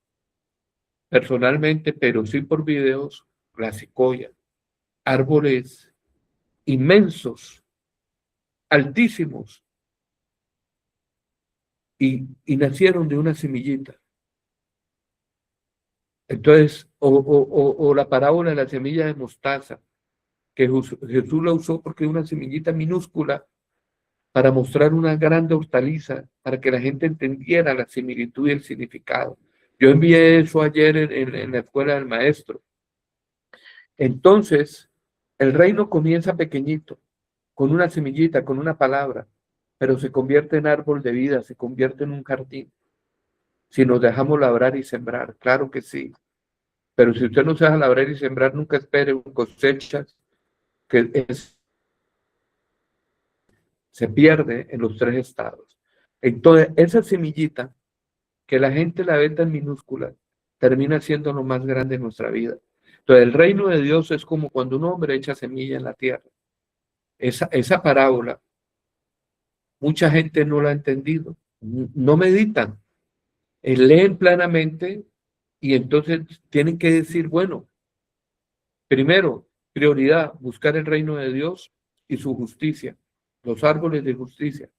personalmente, pero sí por videos, la secoya, árboles inmensos, altísimos, y nacieron de una semillita. Entonces, o la parábola de la semilla de mostaza, que Jesús la usó porque es una semillita minúscula para mostrar una grande hortaliza, para que la gente entendiera la similitud y el significado. Yo envié eso ayer en la escuela del maestro. Entonces, el reino comienza pequeñito, con una semillita, con una palabra, pero se convierte en árbol de vida, se convierte en un jardín. Si nos dejamos labrar y sembrar, claro que sí. Pero si usted no se deja labrar y sembrar, nunca espere cosechas que se pierde en los tres estados. Entonces, esa semillita, que la gente la ve tan minúscula, termina siendo lo más grande en nuestra vida. Entonces, el reino de Dios es como cuando un hombre echa semilla en la tierra. Esa parábola, mucha gente no la ha entendido, no meditan, leen planamente y entonces tienen que decir, bueno, primero, prioridad, buscar el reino de Dios y su justicia, los árboles de justicia.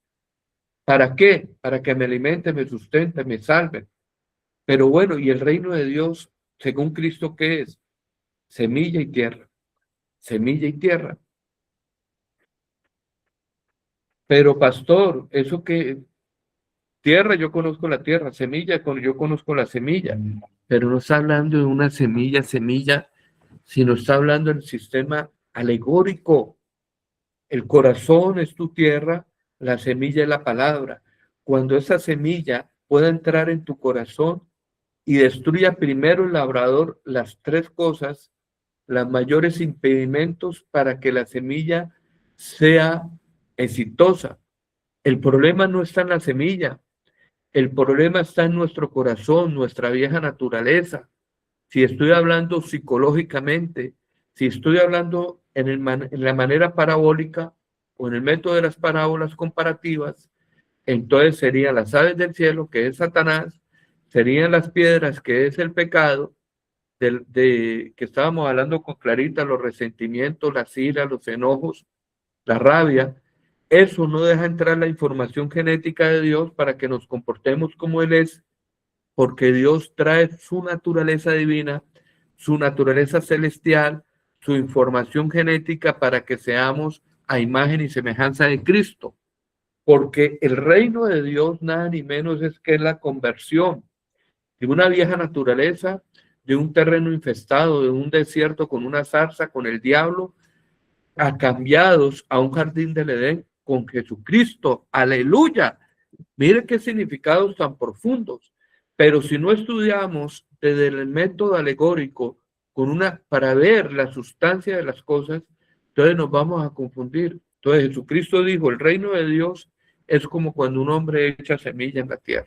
¿Para qué? Para que me alimente, me sustente, me salve. Pero bueno, ¿y el reino de Dios, según Cristo, qué es? Semilla y tierra. Semilla y tierra. Pero pastor, eso que tierra, yo conozco la tierra, semilla, yo conozco la semilla, pero no está hablando de una semilla, sino está hablando del sistema alegórico. El corazón es tu tierra, la semilla es la palabra. cuando esa semilla pueda entrar en tu corazón y destruya primero el labrador las tres cosas, los mayores impedimentos para que la semilla sea exitosa. El problema no está en la semilla, el problema está en nuestro corazón, nuestra vieja naturaleza. Si estoy hablando psicológicamente, si estoy hablando en la manera parabólica o en el método de las parábolas comparativas, entonces serían las aves del cielo, que es Satanás, serían las piedras, que es el pecado, que estábamos hablando con Clarita, los resentimientos, las iras, los enojos, la rabia. Eso no deja entrar la información genética de Dios para que nos comportemos como Él es, porque Dios trae su naturaleza divina, su naturaleza celestial, su información genética para que seamos a imagen y semejanza de Cristo. Porque el reino de Dios nada ni menos es que la conversión de una vieja naturaleza, de un terreno infestado, de un desierto con una zarza, con el diablo, a cambiados a un jardín del Edén con Jesucristo. Aleluya. Mire qué significados tan profundos. Pero si no estudiamos desde el método alegórico para ver la sustancia de las cosas, entonces nos vamos a confundir. Entonces Jesucristo dijo, el reino de Dios es como cuando un hombre echa semilla en la tierra.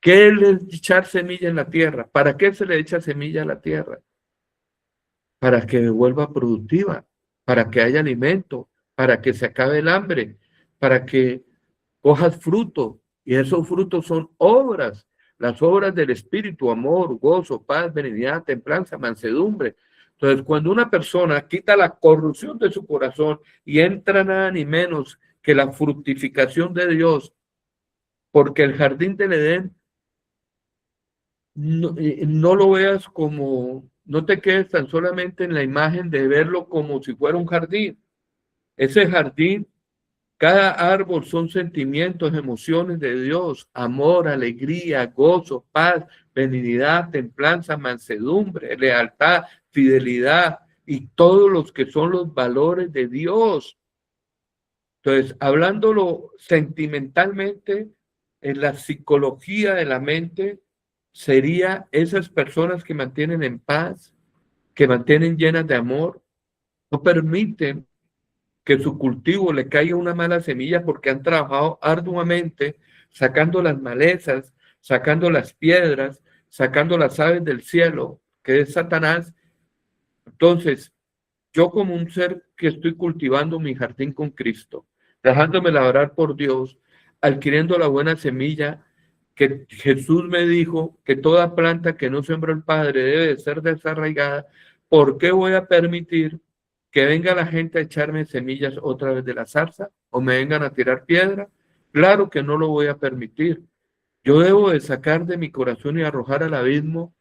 ¿Qué es echar semilla en la tierra? ¿Para qué se le echa semilla a la tierra? Para que vuelva productiva, para que haya alimento, para que se acabe el hambre, para que cojas fruto, y esos frutos son obras, las obras del Espíritu, amor, gozo, paz, benignidad, templanza, mansedumbre. Entonces, cuando una persona quita la corrupción de su corazón y entra nada ni menos que la fructificación de Dios, porque el jardín del Edén no lo veas como, no te quedes tan solamente en la imagen de verlo como si fuera un jardín. Ese jardín, cada árbol son sentimientos, emociones de Dios, amor, alegría, gozo, paz, benignidad, templanza, mansedumbre, lealtad, fidelidad y todos los que son los valores de Dios. Entonces, hablándolo sentimentalmente, en la psicología de la mente, sería esas personas que mantienen en paz, que mantienen llenas de amor, no permiten que su cultivo le caiga una mala semilla porque han trabajado arduamente sacando las malezas, sacando las piedras, sacando las aves del cielo, que es Satanás. Entonces, yo como un ser que estoy cultivando mi jardín con Cristo, dejándome labrar por Dios, adquiriendo la buena semilla, que Jesús me dijo que toda planta que no sembró el Padre debe de ser desarraigada. ¿Por qué voy a permitir que venga la gente a echarme semillas otra vez de la zarza o me vengan a tirar piedra? Claro que no lo voy a permitir. Yo debo de sacar de mi corazón y arrojar al abismo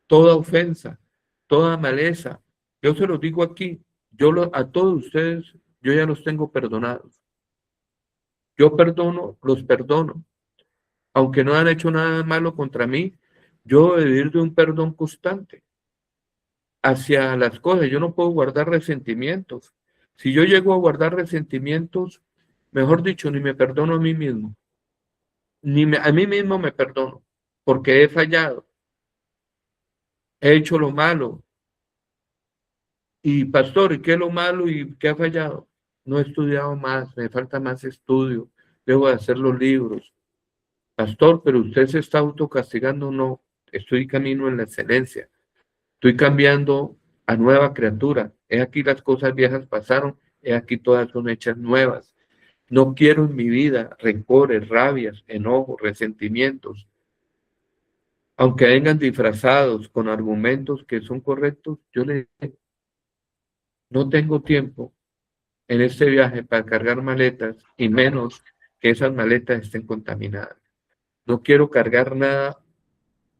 toda ofensa, toda maleza. Yo se los digo aquí, a todos ustedes, yo ya los tengo perdonados. Yo perdono, los perdono. Aunque no han hecho nada malo contra mí, yo debo vivir de un perdón constante hacia las cosas. Yo no puedo guardar resentimientos. Si yo llego a guardar resentimientos, mejor dicho, ni me perdono a mí mismo. A mí mismo me perdono, porque he fallado, he hecho lo malo. Y pastor, ¿y qué es lo malo y qué ha fallado? No he estudiado más, me falta más estudio, debo de hacer los libros. Pastor, pero usted se está autocastigando. No, estoy camino en la excelencia. Estoy cambiando a nueva criatura. He aquí las cosas viejas pasaron, he aquí todas son hechas nuevas. No quiero en mi vida rencores, rabias, enojos, resentimientos. Aunque vengan disfrazados con argumentos que son correctos, no tengo tiempo en este viaje para cargar maletas y menos que esas maletas estén contaminadas. No quiero cargar nada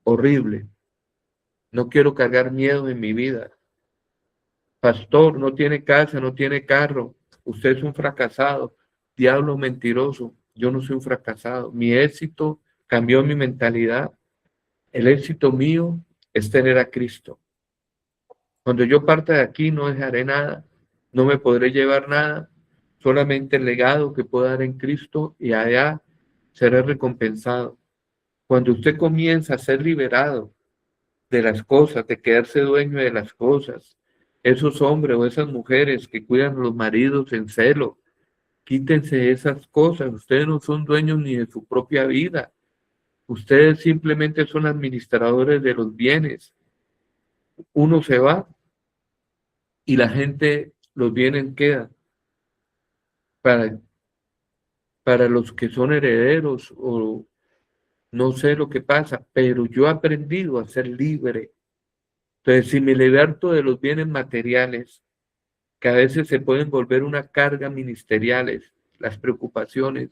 horrible. No quiero cargar miedo en mi vida. Pastor, no tiene casa, no tiene carro. Usted es un fracasado. Diablo mentiroso. Yo no soy un fracasado. Mi éxito cambió mi mentalidad. El éxito mío es tener a Cristo. Cuando yo parta de aquí no dejaré nada. No me podré llevar nada. Solamente el legado que puedo dar en Cristo y allá será recompensado. Cuando usted comienza a ser liberado de las cosas, de quedarse dueño de las cosas, esos hombres o esas mujeres que cuidan a los maridos en celo, quítense esas cosas. Ustedes no son dueños ni de su propia vida. Ustedes simplemente son administradores de los bienes. Uno se va y la gente, los bienes quedan para, para los que son herederos o no sé lo que pasa, pero yo he aprendido a ser libre. Entonces, si me liberto de los bienes materiales, que a veces se pueden volver una carga ministeriales, las preocupaciones,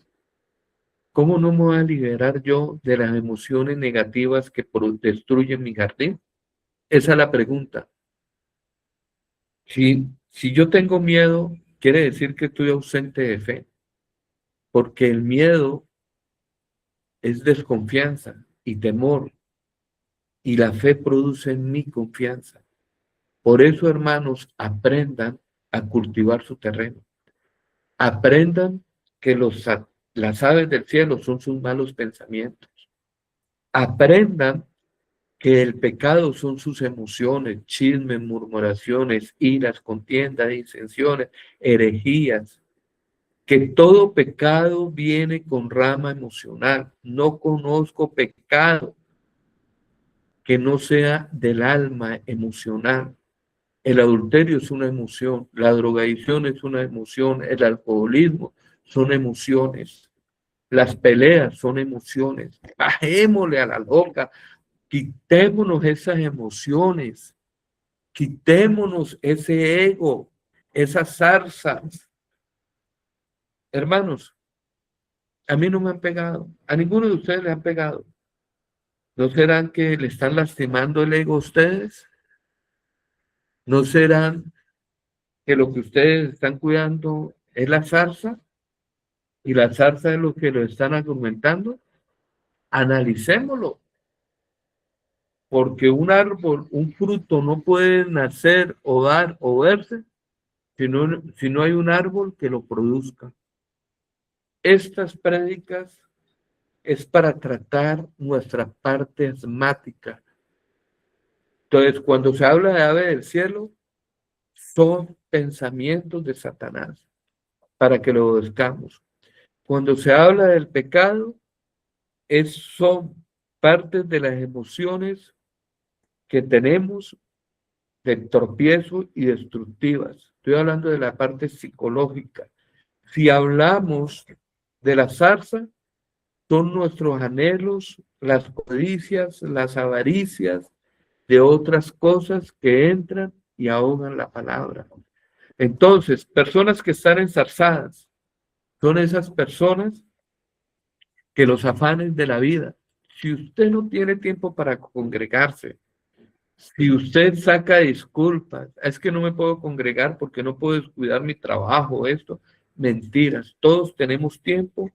¿cómo no me voy a liberar yo de las emociones negativas que destruyen mi jardín? Esa es la pregunta. Si yo tengo miedo, quiere decir que estoy ausente de fe, porque el miedo es desconfianza y temor, y la fe produce en mí confianza. Por eso, hermanos, aprendan a cultivar su terreno. Aprendan que las aves del cielo son sus malos pensamientos. Aprendan que el pecado son sus emociones, chismes, murmuraciones, iras, contiendas, disensiones, herejías, que todo pecado viene con rama emocional. No conozco pecado que no sea del alma emocional. El adulterio es una emoción, la drogadicción es una emoción, el alcoholismo son emociones, las peleas son emociones. Bajémosle a la loca, quitémonos esas emociones, quitémonos ese ego, esas zarzas. Hermanos, a mí no me han pegado, a ninguno de ustedes le han pegado. ¿No serán que le están lastimando el ego a ustedes? ¿No serán que lo que ustedes están cuidando es la zarza? Y la zarza es lo que lo están argumentando. Analicémoslo, porque un árbol, un fruto no puede nacer o dar o verse si no hay un árbol que lo produzca. Estas prédicas es para tratar nuestra parte asmática. Entonces, cuando se habla de ave del cielo, son pensamientos de Satanás, para que lo obedezcamos. Cuando se habla del pecado, son partes de las emociones que tenemos de tropiezo y destructivas. Estoy hablando de la parte psicológica. Si hablamos de la zarza, son nuestros anhelos, las codicias, las avaricias de otras cosas que entran y ahogan la palabra. Entonces, personas que están enzarzadas son esas personas que los afanes de la vida. Si usted no tiene tiempo para congregarse, si usted saca disculpas, es que no me puedo congregar porque no puedo descuidar mi trabajo, esto, mentiras. Todos tenemos tiempo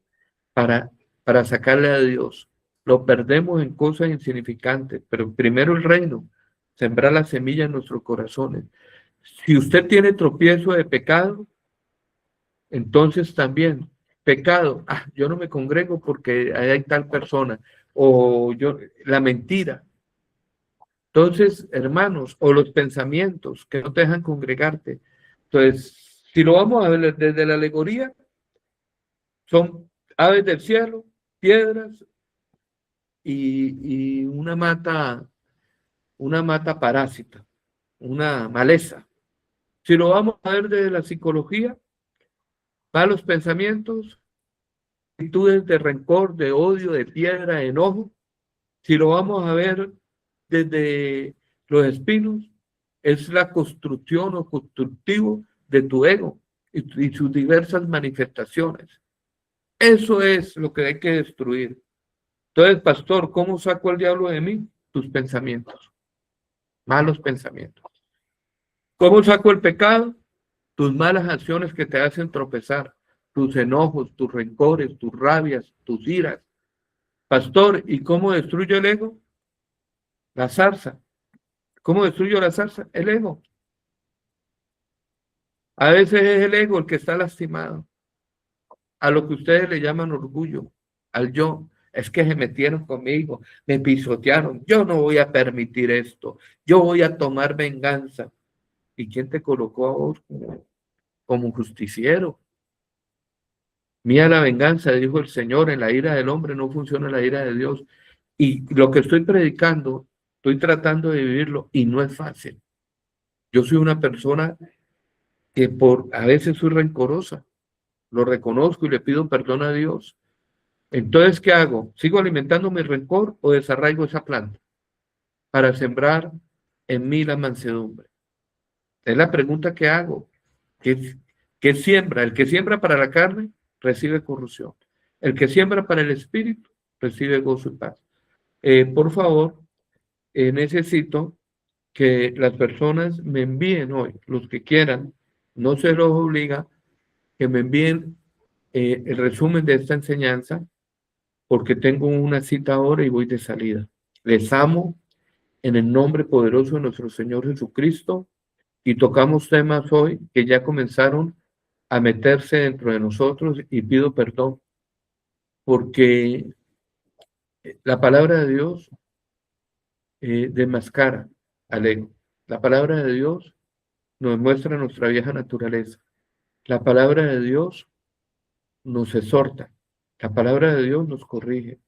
para, para sacarle a Dios. Lo perdemos en cosas insignificantes, pero primero el reino, sembrar la semilla en nuestros corazones. Si usted tiene tropiezo de pecado, entonces también pecado, yo no me congrego porque hay tal persona, o yo, la mentira. Entonces, hermanos, o los pensamientos que no te dejan congregarte. Entonces, si lo vamos a ver desde la alegoría, son aves del cielo, piedras y una mata parásita, una maleza. Si lo vamos a ver desde la psicología, malos pensamientos, actitudes de rencor, de odio, de piedra, de enojo. Si lo vamos a ver desde los espinos, es la construcción o constructivo de tu ego y sus diversas manifestaciones. Eso es lo que hay que destruir. Entonces, pastor, ¿cómo saco el diablo de mí? Tus pensamientos, malos pensamientos. ¿Cómo saco el pecado? Tus malas acciones que te hacen tropezar, tus enojos, tus rencores, tus rabias, tus iras. Pastor, ¿y cómo destruyo el ego? La zarza. ¿Cómo destruyo la zarza? El ego. A veces es el ego el que está lastimado, a lo que ustedes le llaman orgullo. al yo. Es que se metieron conmigo, me pisotearon. Yo no voy a permitir esto. Yo voy a tomar venganza. ¿Y quién te colocó a vos como justiciero? Mía la venganza, dijo el Señor, en la ira del hombre no funciona la ira de Dios. Y lo que estoy predicando, estoy tratando de vivirlo y no es fácil. Yo soy una persona que a veces soy rencorosa, lo reconozco y le pido perdón a Dios. Entonces, ¿qué hago? ¿Sigo alimentando mi rencor o desarraigo esa planta para sembrar en mí la mansedumbre? Es la pregunta que hago. ¿Qué siembra? El que siembra para la carne recibe corrupción. El que siembra para el espíritu recibe gozo y paz. Por favor, necesito que las personas me envíen hoy, los que quieran, no se los obliga, que me envíen el resumen de esta enseñanza, porque tengo una cita ahora y voy de salida. Les amo en el nombre poderoso de nuestro Señor Jesucristo y tocamos temas hoy que ya comenzaron a meterse dentro de nosotros y pido perdón porque la palabra de Dios demascara al ego. La palabra de Dios nos muestra nuestra vieja naturaleza. La palabra de Dios nos exhorta. La palabra de Dios nos corrige.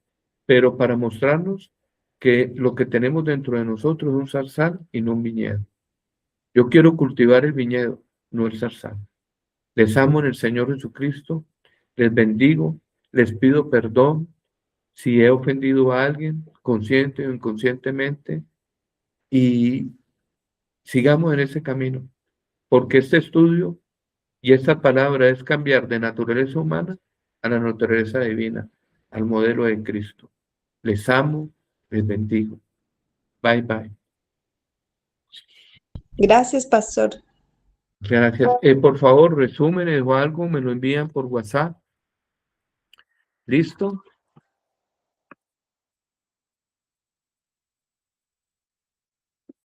Pero para mostrarnos que lo que tenemos dentro de nosotros es un zarzal y no un viñedo. Yo quiero cultivar el viñedo, no el zarzal. Les amo en el Señor Jesucristo. Les bendigo. Les pido perdón si he ofendido a alguien, consciente o inconscientemente. Y sigamos en ese camino. Porque este estudio y esta palabra es cambiar de naturaleza humana a la naturaleza divina, al modelo de Cristo. Les amo, les bendigo. Bye, bye. Gracias, pastor. Gracias. Por favor, resúmenes o algo, me lo envían por WhatsApp. ¿Listo?